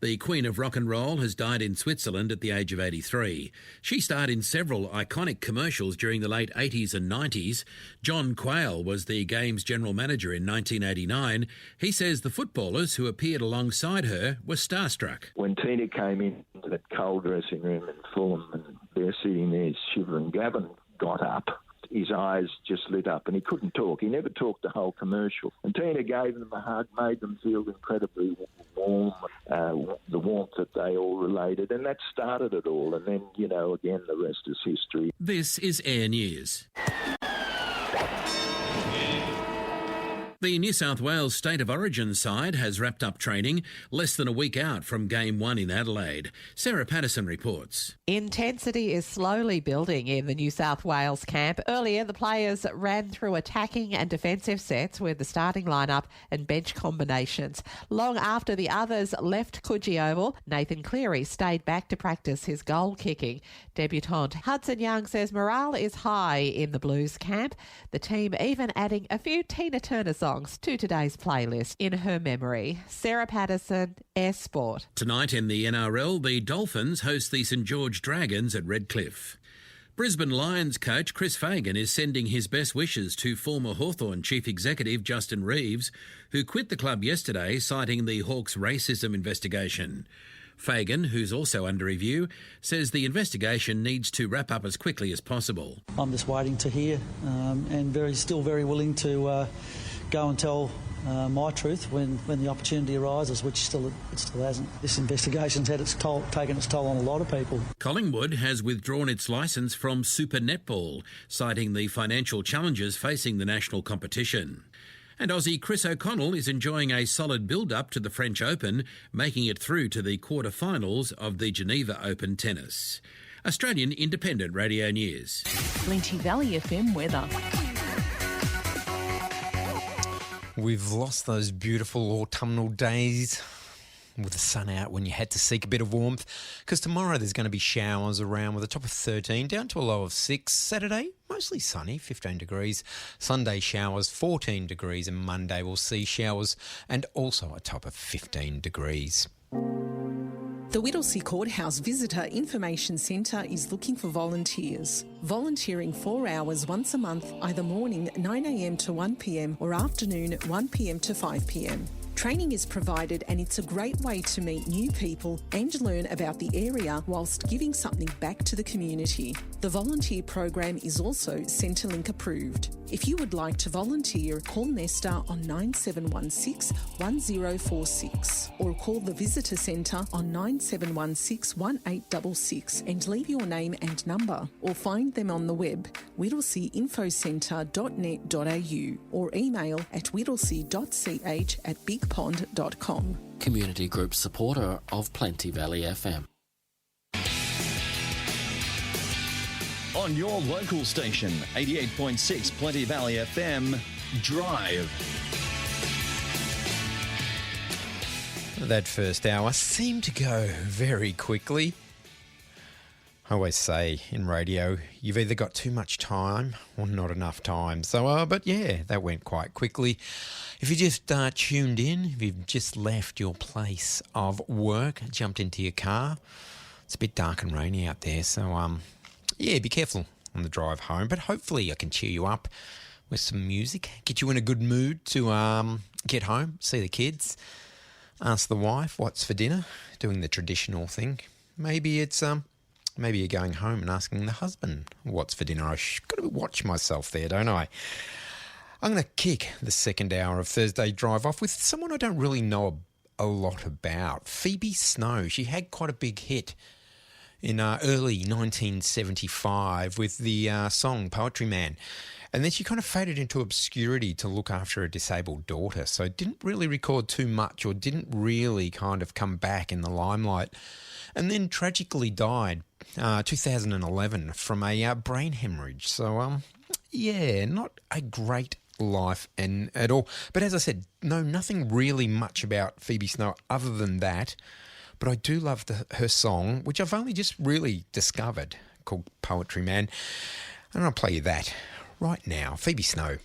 [SPEAKER 19] The Queen of Rock and Roll has died in Switzerland at the age of 83. She starred in several iconic commercials during the late 80s and 90s. John Quayle was the game's general manager in 1989. He says the footballers who appeared alongside her were starstruck.
[SPEAKER 24] When Tina came into that cold dressing room in Fulham and they're sitting there shivering, Gavin got up. His eyes just lit up and he couldn't talk. He never talked the whole commercial. And Tina gave them a hug, made them feel incredibly warm, the warmth that they all related. And that started it all. And then, again, the rest is history.
[SPEAKER 19] This is Air News. The New South Wales State of Origin side has wrapped up training less than a week out from Game 1 in Adelaide. Sarah Patterson reports.
[SPEAKER 1] Intensity is slowly building in the New South Wales camp. Earlier, the players ran through attacking and defensive sets with the starting lineup and bench combinations. Long after the others left Coogee Oval, Nathan Cleary stayed back to practice his goal kicking. Debutant Hudson Young says morale is high in the Blues camp. The team even adding a few Tina Turner songs to today's playlist in her memory. Sarah Patterson, Air Sport.
[SPEAKER 19] Tonight in the NRL, the Dolphins host the St George Dragons at Redcliffe. Brisbane Lions coach Chris Fagan is sending his best wishes to former Hawthorn Chief Executive Justin Reeves, who quit the club yesterday citing the Hawks racism investigation. Fagan, who's also under review, says the investigation needs to wrap up as quickly as possible.
[SPEAKER 2] I'm just waiting to hear and still very willing to go and tell my truth when the opportunity arises, which it still hasn't. This investigation's had taken its toll on a lot of people.
[SPEAKER 19] Collingwood has withdrawn its licence from Super Netball, citing the financial challenges facing the national competition. And Aussie Chris O'Connell is enjoying a solid build-up to the French Open, making it through to the quarter-finals of the Geneva Open tennis. Australian Independent Radio News.
[SPEAKER 3] Plenty Valley FM weather.
[SPEAKER 6] We've lost those beautiful autumnal days with the sun out when you had to seek a bit of warmth, because tomorrow there's going to be showers around with a top of 13 down to a low of 6. Saturday, mostly sunny, 15 degrees. Sunday, showers, 14 degrees. And Monday, we'll see showers and also a top of 15 degrees.
[SPEAKER 4] The Whittlesea Courthouse Visitor Information Centre is looking for volunteers. Volunteering 4 hours once a month, either morning 9am to 1pm or afternoon 1pm to 5pm. Training is provided and it's a great way to meet new people and learn about the area whilst giving something back to the community. The volunteer program is also Centrelink approved. If you would like to volunteer, call Nesta on 9716 1046 or call the Visitor Centre on 9716 1866 and leave your name and number, or find them on the web whittleseainfocentre.net.au or email at whittlesea.ch@bigpond.com.
[SPEAKER 5] Community Group supporter of Plenty Valley FM.
[SPEAKER 8] On your local station, 88.6 Plenty Valley FM, Drive.
[SPEAKER 6] That first hour seemed to go very quickly. I always say in radio, you've either got too much time or not enough time. So, but yeah, that went quite quickly. If you just tuned in, if you've just left your place of work, jumped into your car, it's a bit dark and rainy out there. So, yeah, be careful on the drive home. But hopefully I can cheer you up with some music, get you in a good mood to get home, see the kids, ask the wife what's for dinner, doing the traditional thing. Maybe it's maybe you're going home and asking the husband what's for dinner. I've got to watch myself there, don't I? I'm going to kick the second hour of Thursday Drive off with someone I don't really know a lot about. Phoebe Snow. She had quite a big hit in early 1975 with the song Poetry Man. And then she kind of faded into obscurity to look after a disabled daughter. So didn't really record too much or didn't really kind of come back in the limelight. And then tragically died 2011 from a brain hemorrhage. So, yeah, not a great life at all. But as I said, no, nothing really much about Phoebe Snow other than that. But I do love her song, which I've only just really discovered, called Poetry Man. And I'll play you that right now. Phoebe Snow.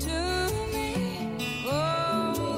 [SPEAKER 25] To me, oh,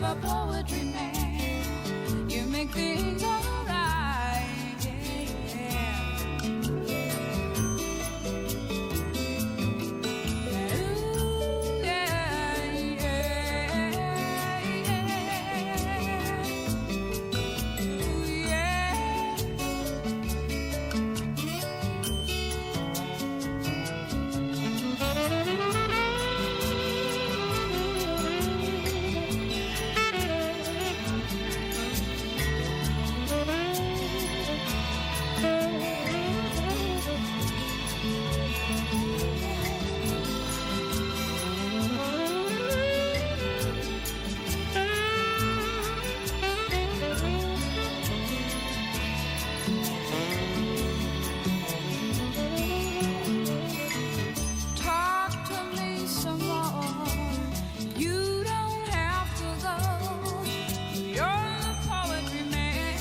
[SPEAKER 10] the poetry man. You make things alright. Talk to me some more. You don't have to go. You're the poetry man.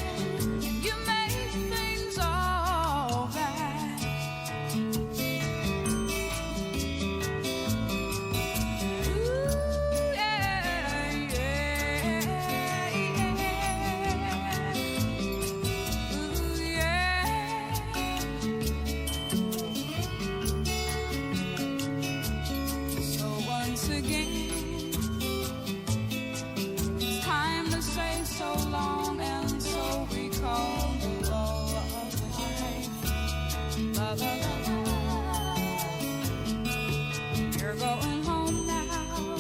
[SPEAKER 10] You make things all right. Ooh, yeah, yeah, yeah. Ooh, yeah. So once again, it's time to say so long, and so we call the law of life. La, la, la, la. You're going home now.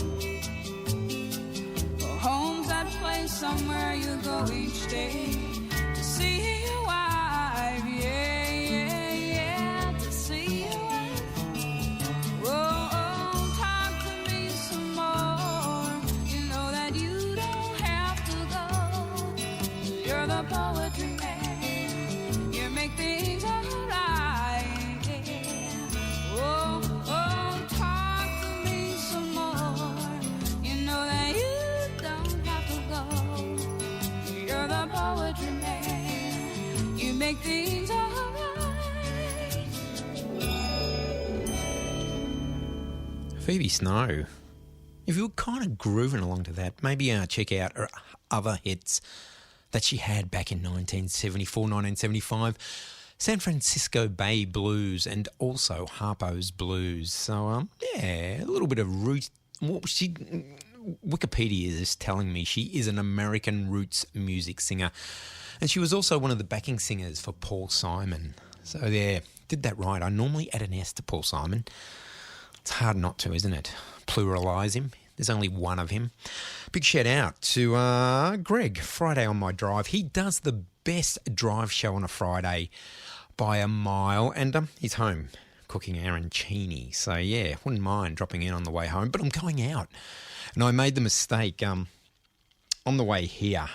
[SPEAKER 10] Well, home's that place somewhere you go each day to see your wife. Yeah, yeah, yeah, to see your wife. Oh, talk to me some more. You know that you don't have to go. You're the poetry man. You make things alright. Oh, oh, talk to me some more. You know that you don't have to go. You're the poetry man. You make things alright.
[SPEAKER 6] Phoebe Snow. If you were kind of grooving along to that, maybe check out her other hits that she had back in 1974, 1975. San Francisco Bay Blues and also Harpo's Blues. So, yeah, a little bit of root. Well, Wikipedia is telling me she is an American roots music singer. And she was also one of the backing singers for Paul Simon. So, yeah, did that right. I normally add an S to Paul Simon. It's hard not to, isn't it? Pluralise him. There's only one of him. Big shout out to Greg, Friday on My Drive. He does the best drive show on a Friday by a mile, and he's home cooking arancini. So, yeah, wouldn't mind dropping in on the way home, but I'm going out. And I made the mistake on the way here,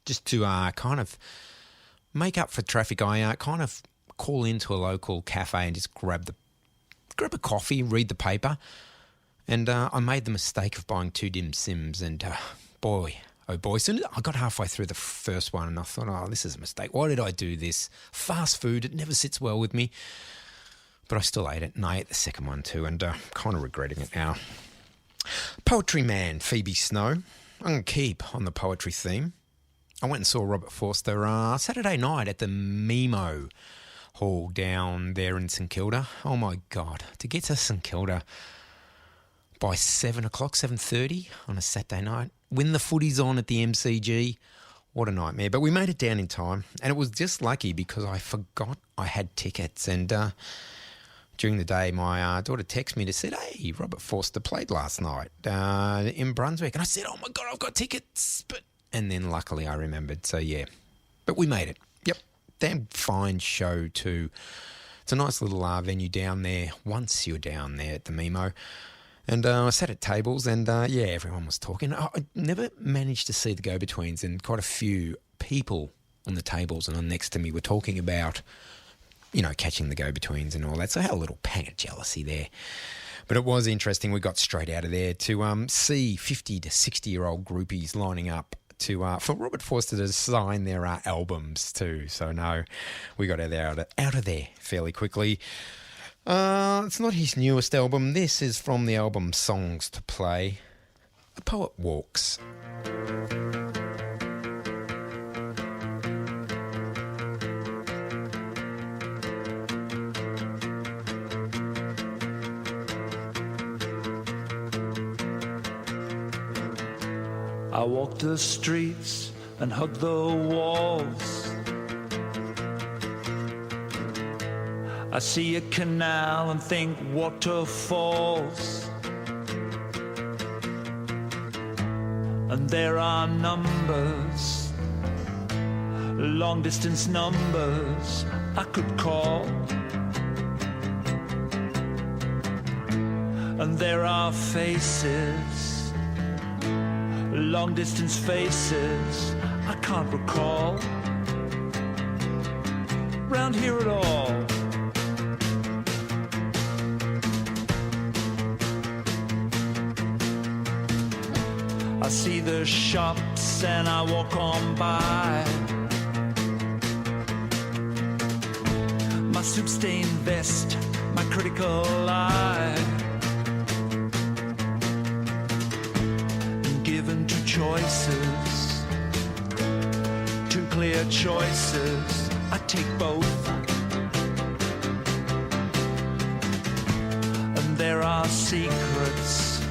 [SPEAKER 6] just to kind of make up for traffic. I kind of call into a local cafe and just grab a coffee, read the paper, and I made the mistake of buying 2 dim sims, and boy, oh boy, soon as I got halfway through the first one and I thought, oh, this is a mistake. Why did I do this? Fast food, it never sits well with me. But I still ate it, and I ate the second one too, and kind of regretting it now. Poetry Man, Phoebe Snow. I'm going to keep on the poetry theme. I went and saw Robert Forster Saturday night at the Mimo Hall down there in St Kilda. Oh my God, to get to St Kilda by 7 o'clock, 7:30 on a Saturday night, when the footy's on at the MCG, what a nightmare. But we made it down in time, and it was just lucky because I forgot I had tickets, and during the day my daughter texted me to say, hey, Robert Forster played last night in Brunswick, and I said, oh my God, I've got tickets, and then luckily I remembered, so yeah, but we made it. Yep, damn fine show too. It's a nice little venue down there once you're down there at the Mimo. And I sat at tables and, yeah, everyone was talking. I never managed to see the go-betweens, and quite a few people on the tables and next to me were talking about, you know, catching the go-betweens and all that. So I had a little pang of jealousy there. But it was interesting. We got straight out of there to see 50 to 60-year-old groupies lining up to for Robert Forster to sign their albums too. So, no, we got out of there fairly quickly. It's not his newest album. This is from the album Songs to Play. The Poet Walks.
[SPEAKER 13] I walk the streets and hug the walls. I see a canal and think waterfalls. And there are numbers, long distance numbers I could call. And there are faces, long distance faces I can't recall. Round here at all. I see the shops and I walk on by. My soup-stained vest, my critical eye. Given two choices, two clear choices, I take both. And there are secrets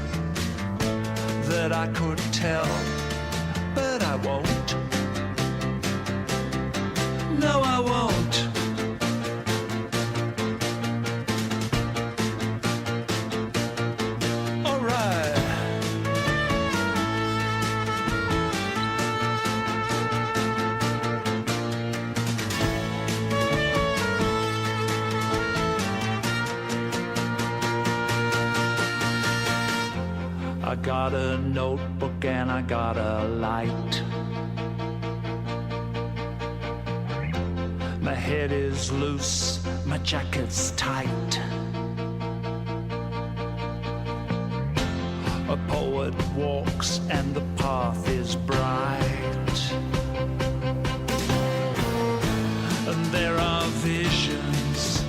[SPEAKER 13] that I could tell, but I won't. No, I won't. All right. I got a notebook and I got a light. My head is loose, my jacket's tight. A poet walks and the path is bright. And there are visions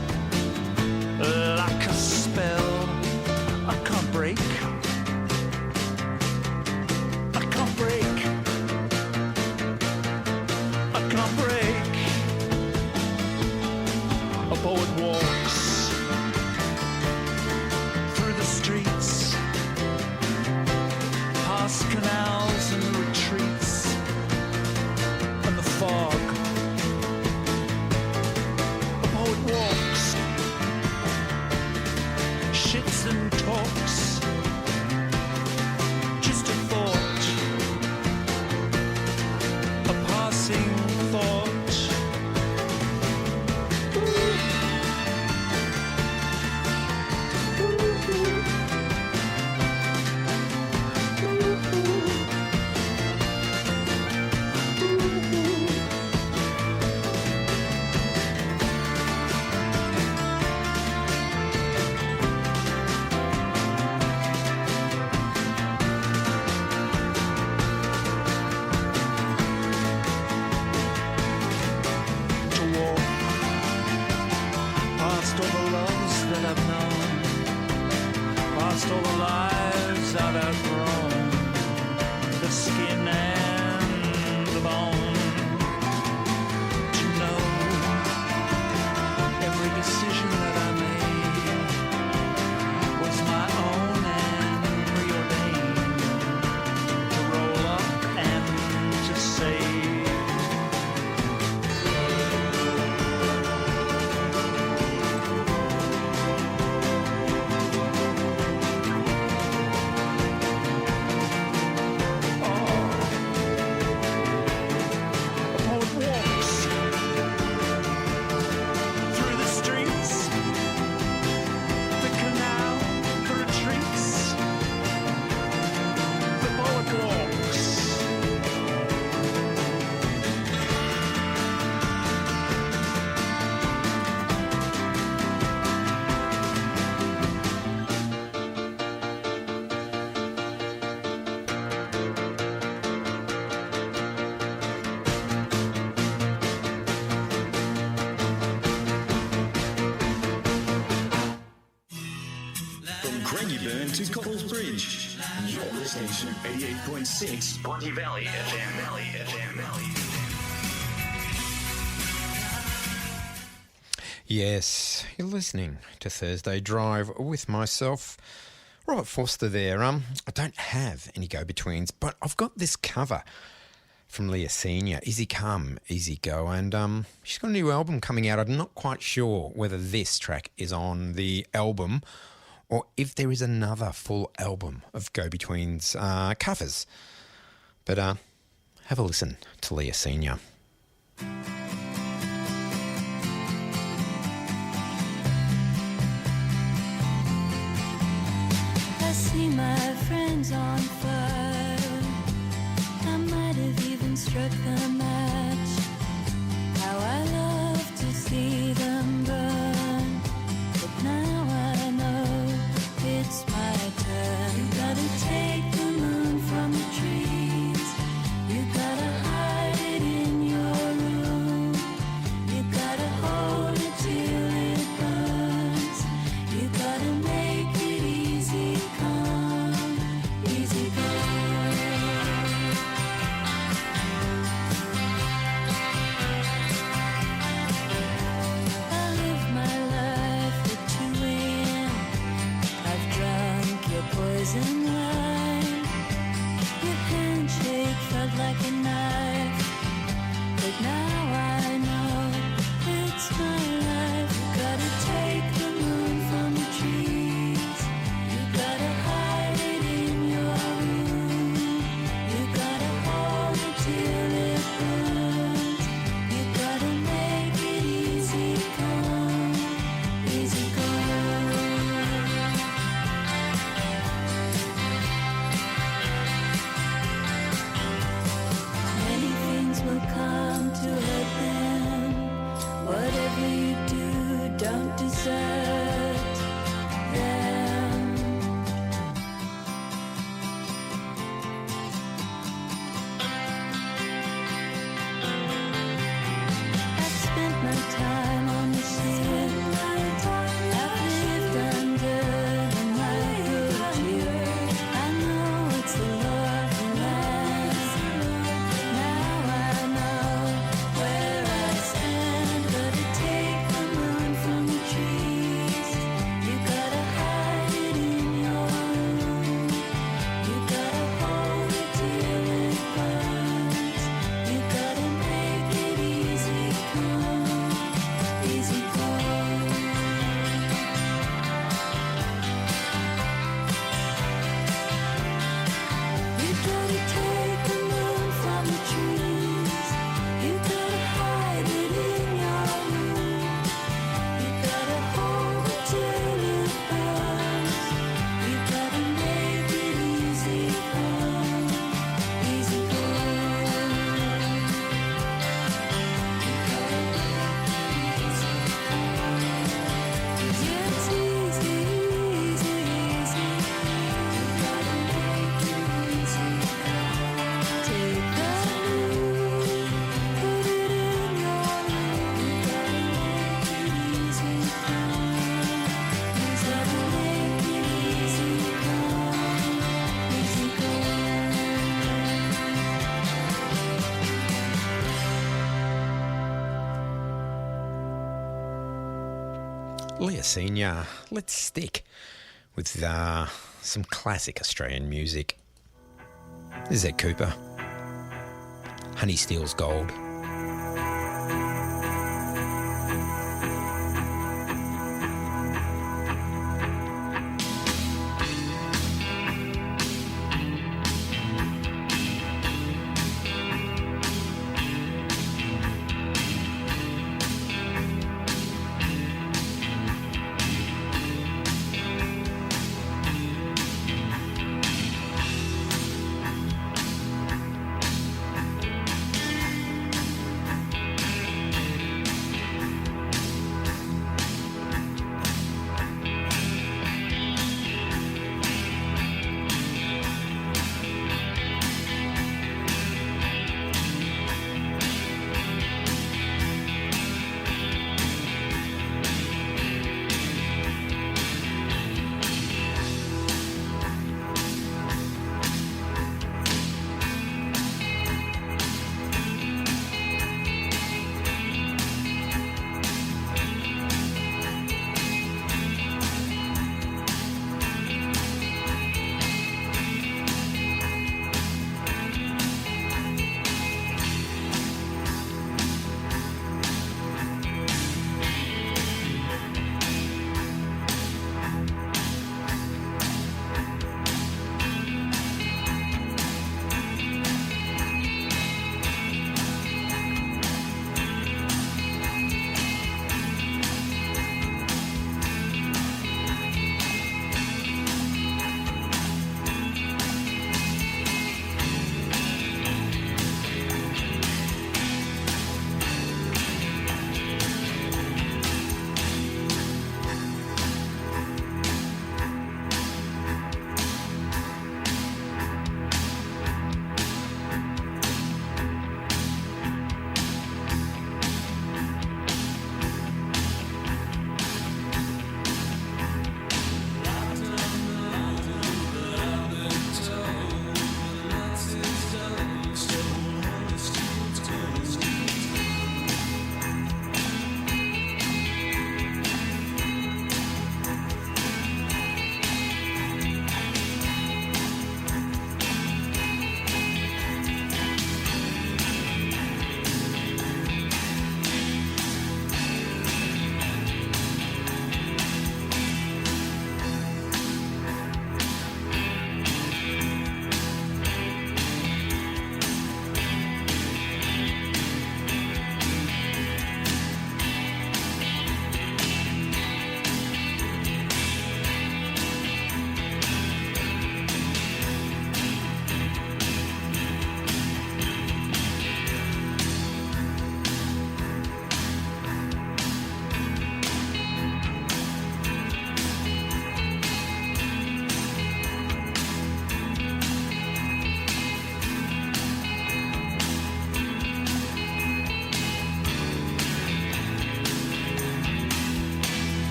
[SPEAKER 13] like a spell I can't break. A poet walks through the streets, past canals and retreats, and the fog. A poet walks, shits and talks, just a thought, a passing thought.
[SPEAKER 8] Craigieburn to Coles Bridge.
[SPEAKER 11] You're listening to 88.6 Plenty Valley FM.
[SPEAKER 6] Yes, you're listening to Thursday Drive with myself, Robert Forster there. I don't have any go-betweens, but I've got this cover from Leah Senior, Easy Come, Easy Go, and she's got a new album coming out. I'm not quite sure whether this track is on the album or if there is another full album of go-betweens covers. But have a listen to Leah Senior.
[SPEAKER 10] I see my friends on fire. I might have even struck the match. How I love to see them burn. But now I know it's my turn. You gotta take the moon from the trees. You gotta hide it in your room. You gotta hold it till it burns. You gotta make it easy come, easy go. I live my life at 2 a.m. I've drunk your poison wine. Your handshake felt like a knife, but now I know it's my life. You gotta take the moon from the trees. You gotta hide it in your room. You gotta hold it till it burns. You gotta make it easy come, easy go. Many things will come to a end. Whatever you do, don't desert them. I've spent my time on the ship. I've lived under the microwave. I know it's the law of the land. Now I know where I stand. Gotta take the moon from the trees. You gotta hide it in your room. You gotta hold it till it burns. You gotta make it easy come, easy go. You gotta take the moon from the trees. You gotta hide it in your room. You gotta hold it till it burns. You gotta make it easy come, easy go. Yeah, it's easy, easy, easy. You gotta make it easy. Take the moon, put it in your room. You gotta make it easy come. You gotta make it easy come, easy go.
[SPEAKER 6] Leah Senior, let's stick with some classic Australian music. This is Ed Cooper. Honey Steals Gold.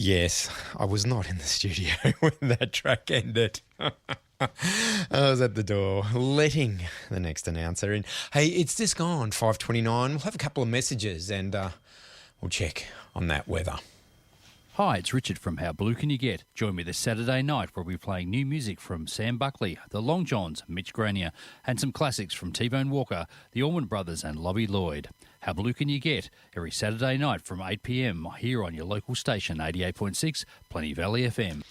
[SPEAKER 6] Yes, I was not in the studio when that track ended. I was at the door letting the next announcer in. Hey, it's just gone 5:29. We'll have a couple of messages and we'll check on that weather.
[SPEAKER 14] Hi, it's Richard from How Blue Can You Get? Join me this Saturday night where we'll be playing new music from Sam Buckley, the Long Johns, Mitch Granier, and some classics from T-Bone Walker, the Allman Brothers and Lobby Lloyd. How Blue Can You Get? Every Saturday night from 8 p.m. here on your local station, 88.6 Plenty Valley FM.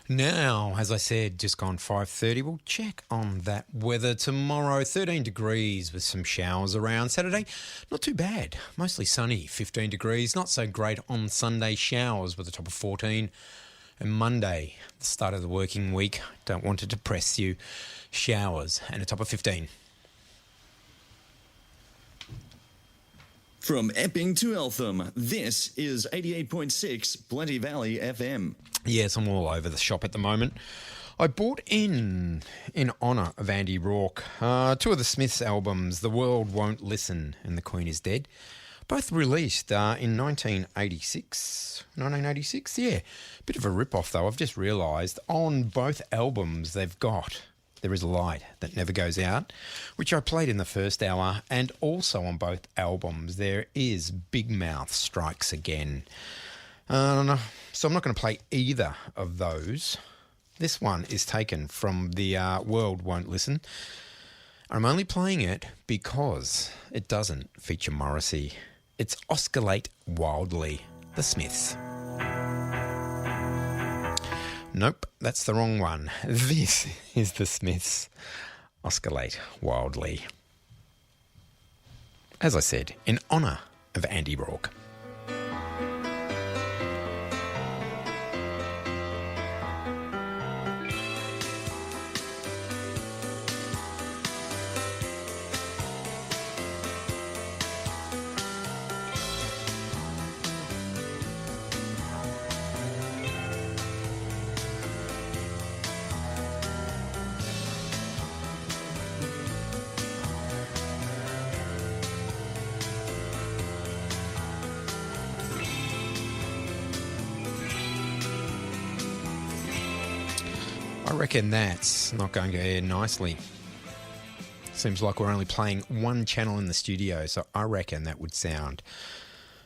[SPEAKER 6] Now, as I said, just gone 5:30. We'll check on that weather tomorrow. 13 degrees with some showers around. Saturday, not too bad. Mostly sunny, 15 degrees. Not so great on Sunday, showers with a top of 14. And Monday, the start of the working week, don't want to depress you, showers and a top of 15.
[SPEAKER 8] From Epping to Eltham, this is 88.6 Plenty Valley FM.
[SPEAKER 6] Yes, I'm all over the shop at the moment. I bought in honour of Andy Rourke, two of the Smiths albums, The World Won't Listen and The Queen is Dead, both released in 1986. 1986, yeah. Bit of a rip-off, though. I've just realised on both albums they've got There Is a Light That Never Goes Out, which I played in the first hour, and also on both albums there is Big Mouth Strikes Again. So I'm not going to play either of those. This one is taken from the World Won't Listen. I'm only playing it because it doesn't feature Morrissey. It's Oscillate Wildly, The Smiths. Nope, that's the wrong one. This is The Smiths, Oscillate Wildly. As I said, in honour of Andy Rourke. I reckon that's not going to air nicely. Seems like we're only playing one channel in the studio, so I reckon that would sound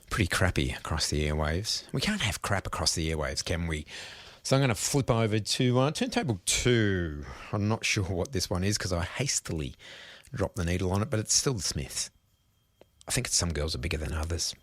[SPEAKER 6] pretty crappy across the airwaves. We can't have crap across the airwaves, can we? So I'm going to flip over to turntable 2. I'm not sure what this one is because I hastily dropped the needle on it, but it's still the Smiths. I think it's Some Girls Are Bigger Than Others.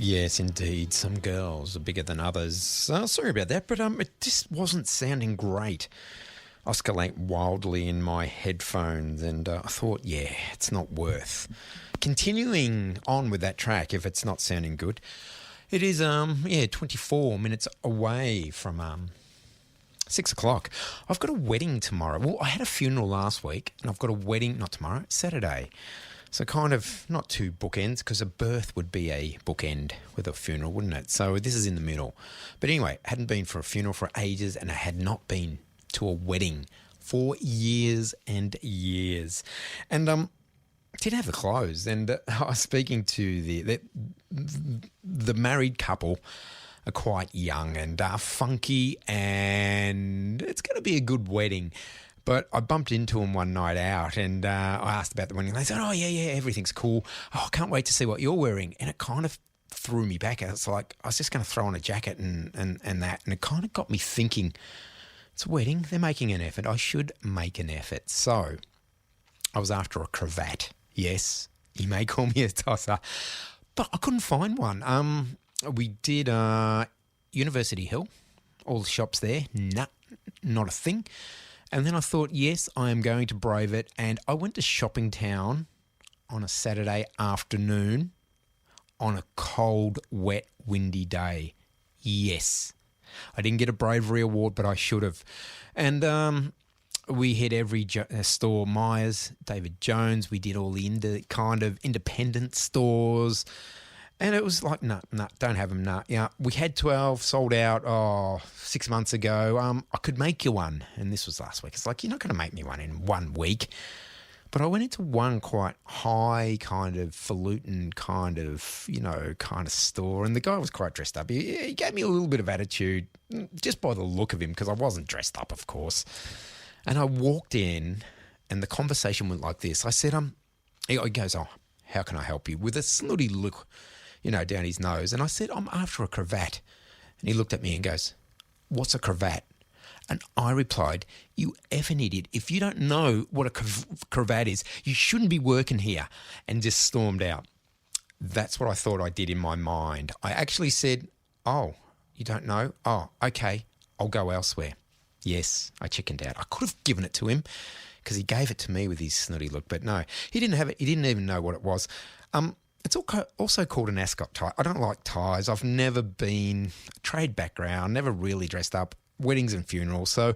[SPEAKER 6] Yes, indeed. Some girls are bigger than others. Sorry about that, but it just wasn't sounding great. Oscar went wildly in my headphones, and I thought, yeah, it's not worth continuing on with that track if it's not sounding good. It is, 24 minutes away from 6 o'clock. I've got a wedding tomorrow. Well, I had a funeral last week, and I've got a wedding, not tomorrow, Saturday. So kind of not two bookends, because a birth would be a bookend with a funeral, wouldn't it? So this is in the middle. But anyway, hadn't been for a funeral for ages, and I had not been to a wedding for years and years. And didn't have the clothes. And I was speaking to the married couple, are quite young and funky, and it's going to be a good wedding. But I bumped into them one night out, and I asked about the wedding. They said, oh, yeah, everything's cool. Oh, I can't wait to see what you're wearing. And it kind of threw me back. It's like I was just going to throw on a jacket and that. And it kind of got me thinking, it's a wedding. They're making an effort. I should make an effort. So I was after a cravat. Yes, you may call me a tosser. But I couldn't find one. We did University Hill, all the shops there. Nah, not a thing. And then I thought, yes, I am going to brave it. And I went to Shopping Town on a Saturday afternoon on a cold, wet, windy day. Yes. I didn't get a bravery award, but I should have. And we hit every store, Myers, David Jones. We did all the kind of independent stores. And it was like, no, don't have them, no. Yeah, we had 12 sold out 6 months ago. I could make you one. And this was last week. It's like, you're not going to make me one in 1 week. But I went into one quite high kind of falutin kind of store. And the guy was quite dressed up. He gave me a little bit of attitude just by the look of him, because I wasn't dressed up, of course. And I walked in and the conversation went like this. I said, he goes, oh, how can I help you? With a snooty look, down his nose. And I said, I'm after a cravat. And he looked at me and goes, what's a cravat? And I replied, you effing idiot. If you don't know what a cravat is, you shouldn't be working here. And just stormed out. That's what I thought I did in my mind. I actually said, oh, you don't know? Oh, okay, I'll go elsewhere. Yes, I chickened out. I could have given it to him because he gave it to me with his snooty look. But no, he didn't have it. He didn't even know what it was. It's also called an ascot tie. I don't like ties. I've never been a trade background, never really dressed up, weddings and funerals. So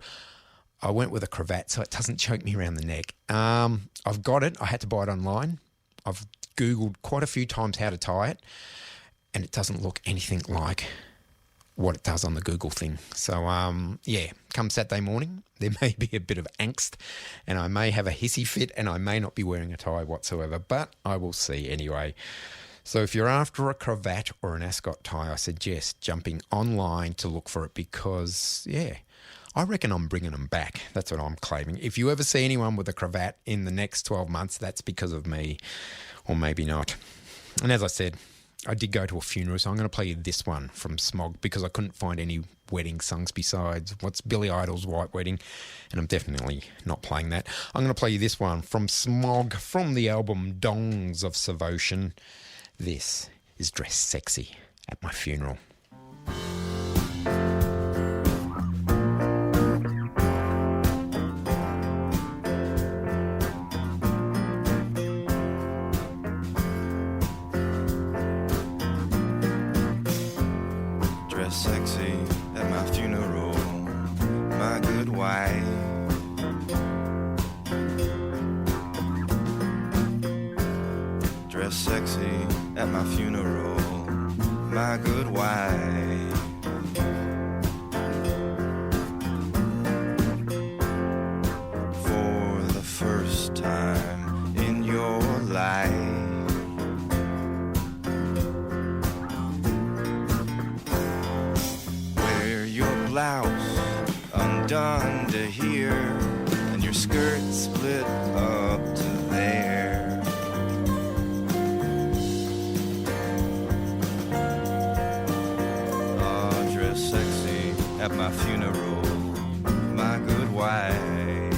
[SPEAKER 6] I went with a cravat so it doesn't choke me around the neck. I've got it. I had to buy it online. I've Googled quite a few times how to tie it, and it doesn't look anything like what it does on the Google thing. So, come Saturday morning, there may be a bit of angst and I may have a hissy fit and I may not be wearing a tie whatsoever, but I will see anyway. So if you're after a cravat or an ascot tie, I suggest jumping online to look for it because, I reckon I'm bringing them back. That's what I'm claiming. If you ever see anyone with a cravat in the next 12 months, that's because of me, or maybe not. And as I said, I did go to a funeral, so I'm going to play you this one from Smog because I couldn't find any wedding songs besides what's Billy Idol's White Wedding, and I'm definitely not playing that. I'm going to play you this one from Smog from the album Dongs of Savotion. This is Dress Sexy at My Funeral.
[SPEAKER 7] Sexy at my funeral, my good wife. Dress sexy at my funeral, my good wife. For the first time in your life, blouse undone to here and your skirt split up to there. Oh, dress sexy at my funeral, my good wife.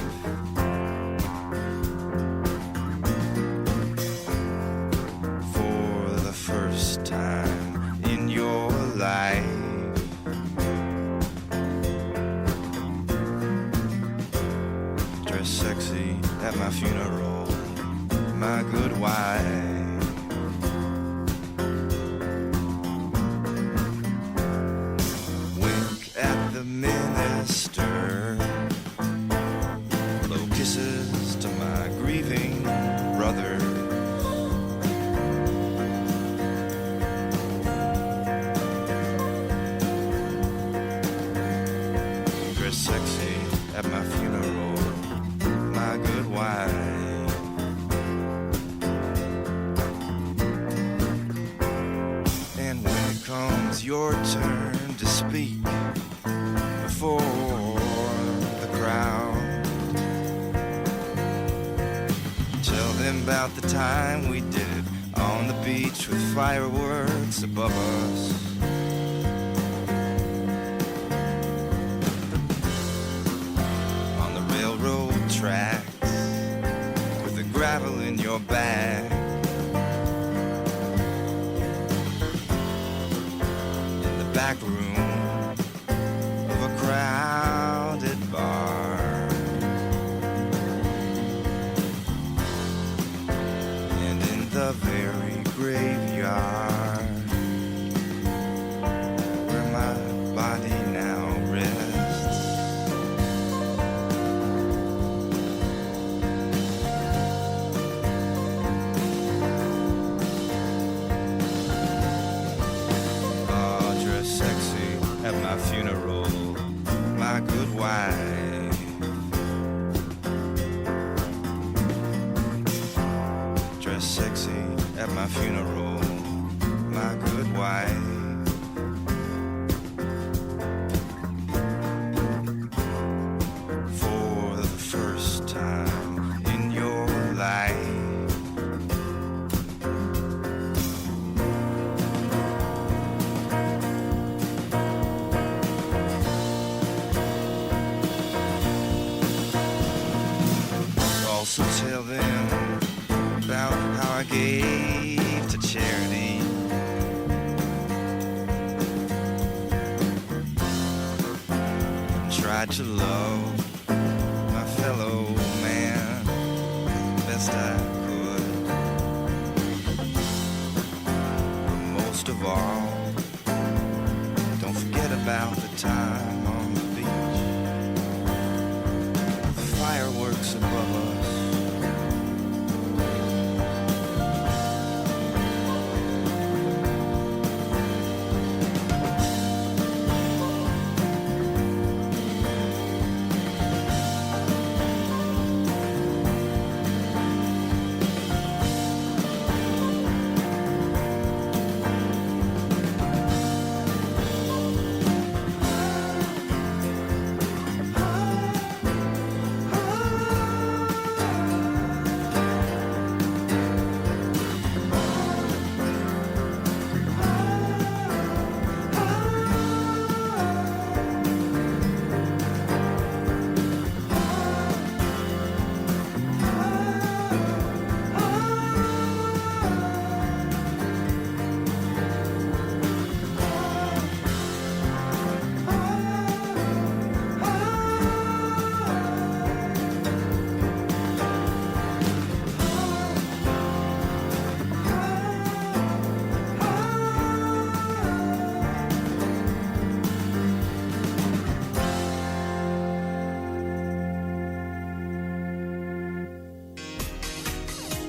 [SPEAKER 7] For the first time dress sexy at my funeral, my good wife. Wink at the minister, blow kisses to my grieving brother. Dress sexy at my funeral, my good wife. And when it comes your turn to speak before the crowd, tell them about the time we did it on the beach with fireworks above us. On the railroad tracks with the gravel in your bag. In the back room of a crowded bar. And in the very graveyard where my body now rests. Oh, dress sexy at my funeral, my good wife. Dress sexy at my funeral, my good wife. For the first time in your life. Also tell them about how I gave to charity. Tried to love my fellow man best I could. But most of all, don't forget about the time on the beach. Fireworks above us.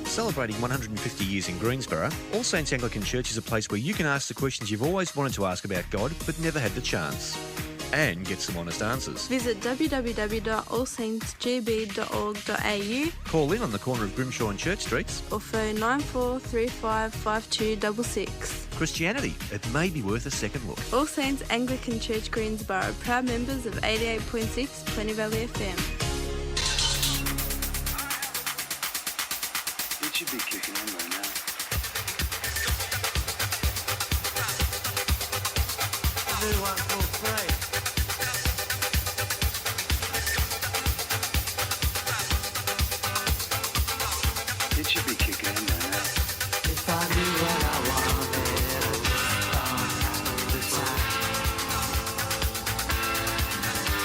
[SPEAKER 15] Celebrating 150 years in Greensborough, All Saints Anglican Church is a place where you can ask the questions you've always wanted to ask about God but never had the chance, and get some honest answers.
[SPEAKER 16] Visit www.allsaintsgb.org.au.
[SPEAKER 15] Call in on the corner of Grimshaw and Church Streets.
[SPEAKER 16] Or phone 9435 5266.
[SPEAKER 15] Christianity, it may be worth a second look.
[SPEAKER 16] All Saints Anglican Church Greensborough, proud members of 88.6 Plenty Valley FM.
[SPEAKER 17] It should be kicking in by now. Everyone will pray. It should be kicking in by now. If I knew what I wanted all the time,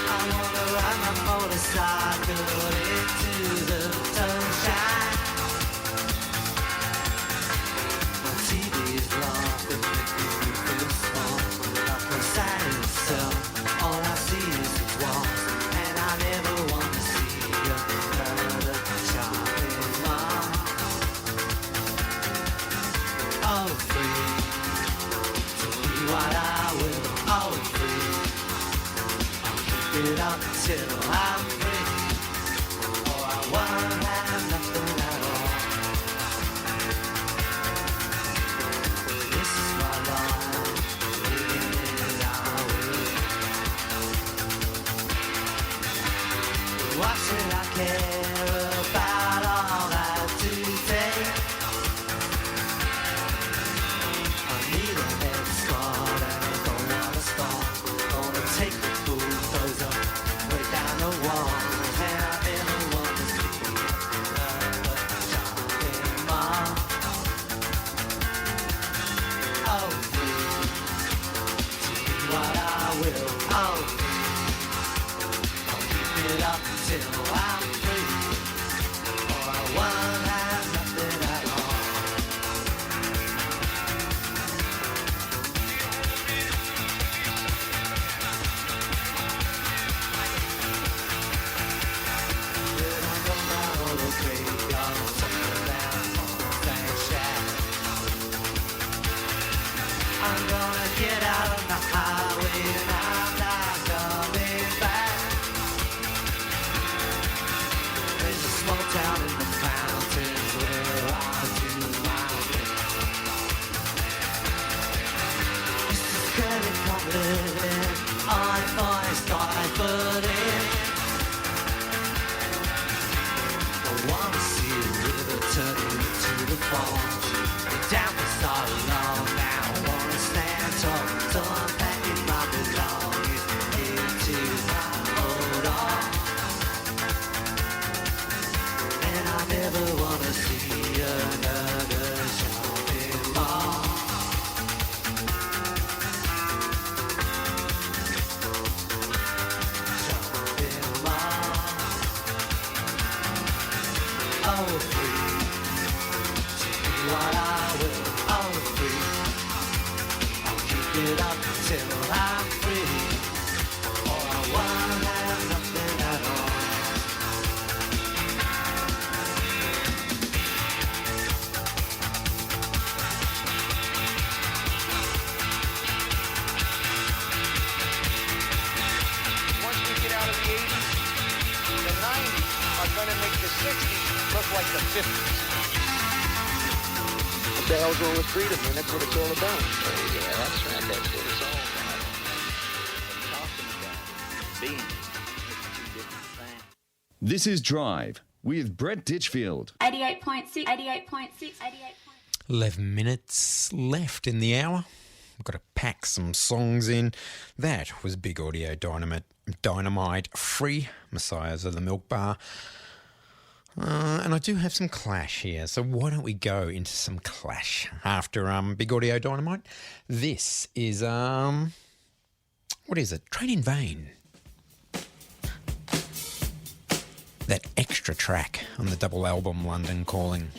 [SPEAKER 17] I wanna ride my motorcycle into
[SPEAKER 13] up till I'm free, or I won't have nothing at all. This is my life, living it our way. Why should I care about all that today? I need a head start and I don't wanna start. Gonna take the bulldozer way down the wall. And I never want to see another shopping mall. Oh, free to be what I will. Oh, I'll keep it up till I'm free, or I won't have nothing at all. Then I go down all the graveyards, tumble down farms and shacks. I'm gonna get out on the highway and I'm not coming back. There's a small town in the mountains where I do my thing. This is credit card living, I stifled in. I wanna see a river turning into the falls. Been down for so long now, I wanna stand tall. So I'm packing my belongings into my old arms. And I never wanna see another shopping mall. Shopping mall. Oh, free to be what I will. Oh, free. I'll keep it up till I'm free, or I won't have nothing at all.
[SPEAKER 9] Once we get out of the 80s, the 90s are going to make the 60s look like the 50s.
[SPEAKER 12] What the hell's wrong with freedom, man? That's what it's all about. Oh, yeah, that's right. That's what it's all about. Talking about being two different things.
[SPEAKER 18] This is Drive with Brett Ditchfield.
[SPEAKER 20] 88.6, 88.6, 88.6.
[SPEAKER 6] 11 minutes left in the hour. I've got to pack some songs in. That was Big Audio Dynamite, Free, Messiahs of the Milk Bar. And I do have some Clash here, so why don't we go into some Clash after Big Audio Dynamite? This is, what is it? Train in Vain. That extra track on the double album London Calling.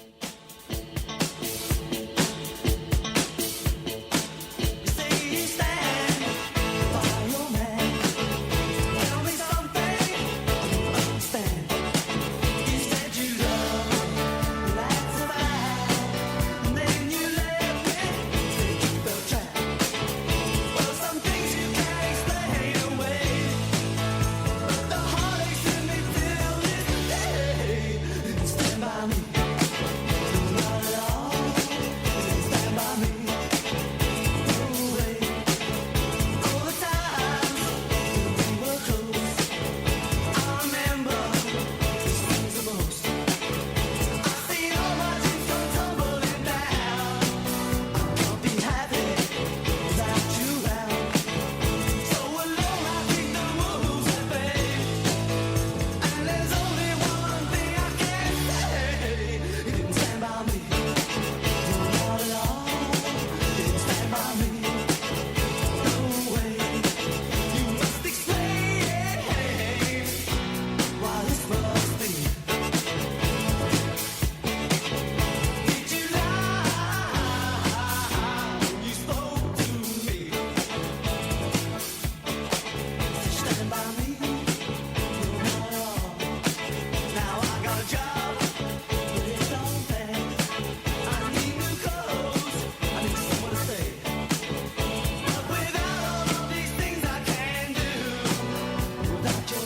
[SPEAKER 13] Stand by me. without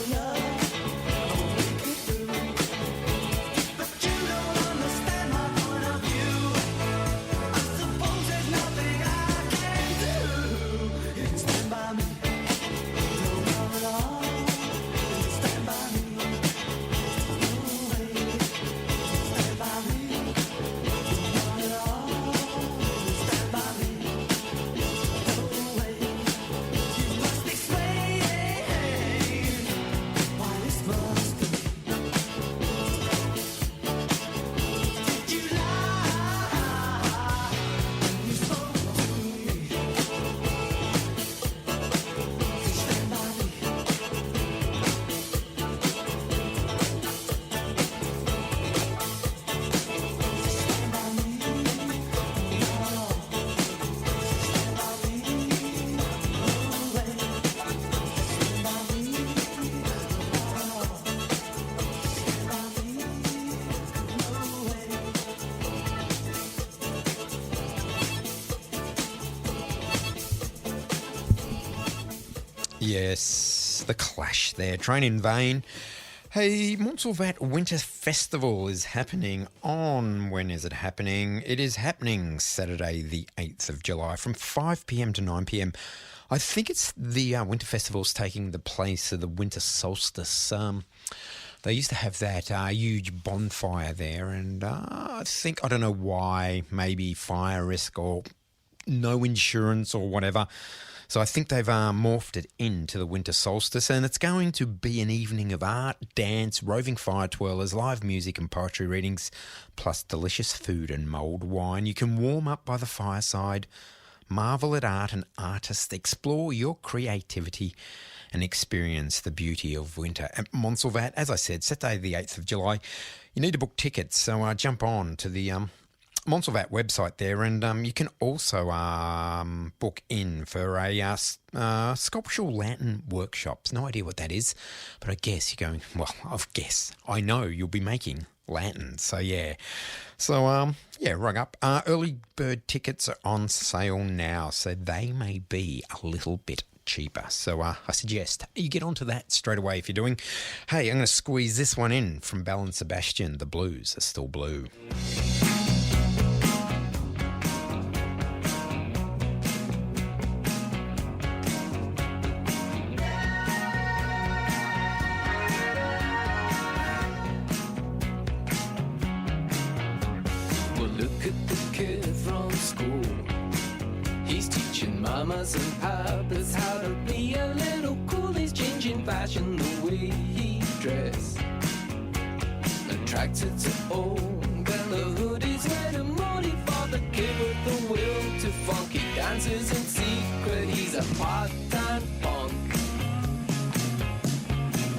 [SPEAKER 6] Yes, the Clash there. Train in Vain. Hey, Montserrat Winter Festival is happening on... When is it happening? It is happening Saturday the 8th of July from 5 p.m. to 9 p.m. I think it's the Winter Festival's taking the place of the Winter Solstice. They used to have that huge bonfire there, and I don't know why, maybe fire risk or no insurance or whatever. So I think they've morphed it into the Winter Solstice, and it's going to be an evening of art, dance, roving fire twirlers, live music and poetry readings, plus delicious food and mulled wine. You can warm up by the fireside, marvel at art and artists, explore your creativity and experience the beauty of winter at Montserrat. As I said, Saturday the 8th of July. You need to book tickets, so jump on to the Montserrat website there, and you can also book in for a sculptural lantern workshops. No idea what that is, but I guess you're going, I know you'll be making lanterns, so yeah. So, rug up. Early bird tickets are on sale now, so they may be a little bit cheaper. So I suggest you get onto that straight away if you're doing. Hey, I'm going to squeeze this one in from Belle and Sebastian. The blues are still blue.
[SPEAKER 13] Mamas and papas, how to be a little cool. He's changing fashion, the way he dress. Attracted to old Bella hoodies, where the moody father kid with the will to funky dances in secret. He's a part-time punk.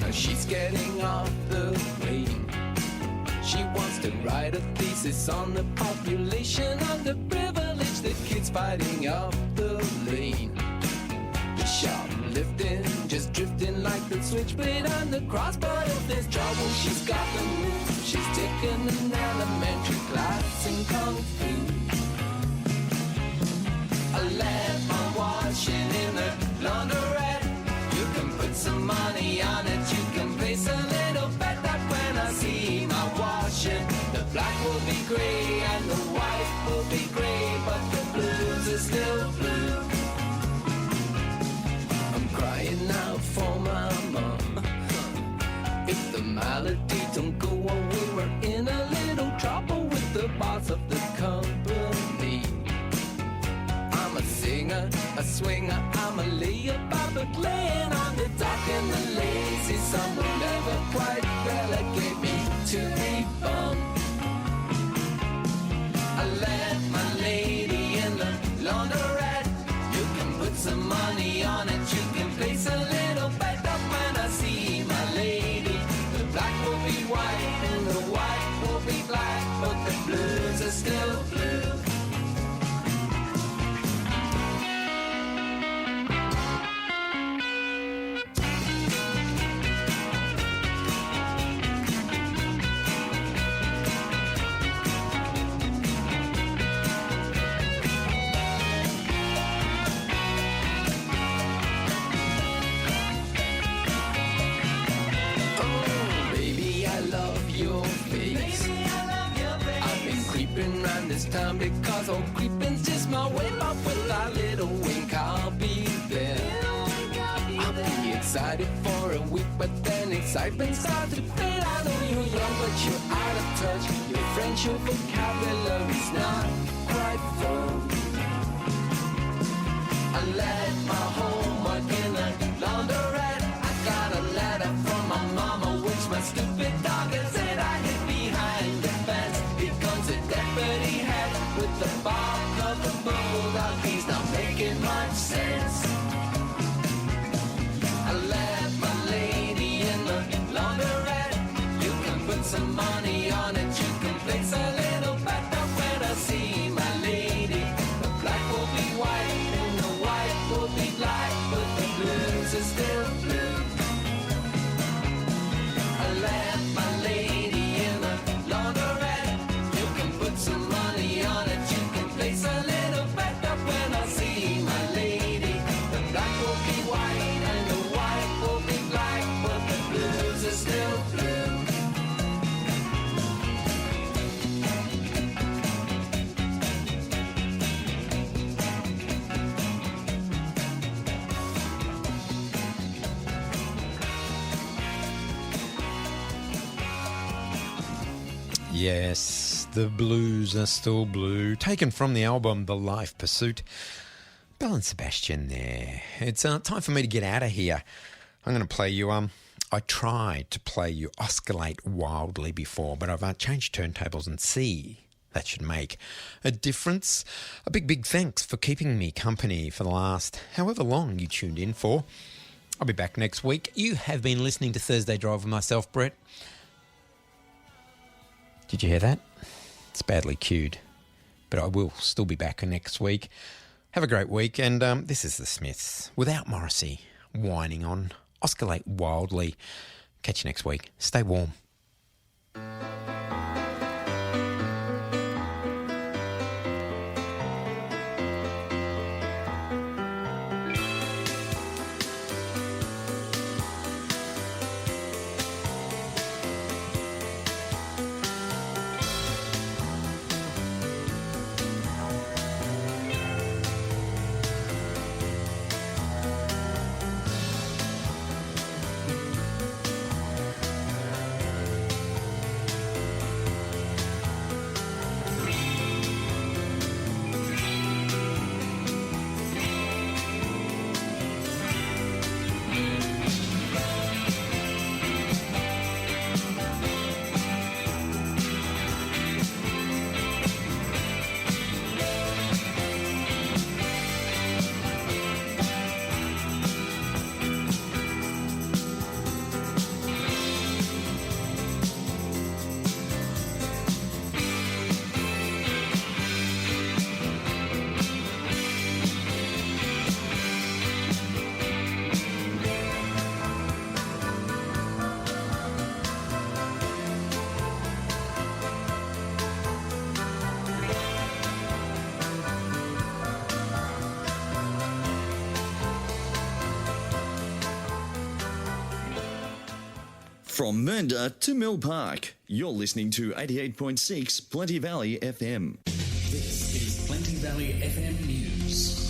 [SPEAKER 13] Now she's getting off the plane. She wants to write a thesis on the population of the privilege, the kids fighting up the lane. The shoplifting, just drifting like the switchblade on the cross. But if there's trouble, she's got the move. She's taken an elementary class in Kung Fu. I left my washing in the laundrette. You can put some money on it, you can place a little bet that when I see my washing, the black will be grey and the white will be grey, but the blues are still blue. I'm crying out for my mum. If the malady don't go away, we're in a little trouble with the boss of the company. I'm a singer, a swinger, I'm a layup, but laying on the dock and the lazy sun will never quite relegate me to a bum. I left my lady in the laundrette. You can put some money on it, you can place a little bet up when I see my lady. The black will be white and the white will be black, but the blues are still blue. Time because all creeping's just my way, but with that little wink I'll be there. I'll be excited for a week, but then excitement starts to fade. I know you're young, but you're out of touch. Your French, your vocabulary's not quite full. I left my homework in the laundrette. I got a letter from my mama, which my stupid dog had said I hid behind the fence. Here comes a deputy head with the bark of the bulldog. He's not making much sense. I left my lady in the laundrette. You can put some money on it, you can place a little bet up when I see my lady.
[SPEAKER 6] Yes, the blues are still blue. Taken from the album The Life Pursuit. Belle and Sebastian there. It's time for me to get out of here. I'm going to play you, I tried to play you Oscillate Wildly before, but I've changed turntables and see that should make a difference. A big thanks for keeping me company for the last however long you tuned in for. I'll be back next week. You have been listening to Thursday Drive with myself, Brett. Did you hear that? It's badly cued, but I will still be back next week. Have a great week, and this is the Smiths, without Morrissey, whining on Oscillate Wildly. Catch you next week. Stay warm.
[SPEAKER 18] From Mernda to Mill Park, you're listening to 88.6 Plenty Valley FM.
[SPEAKER 11] This is Plenty Valley FM News.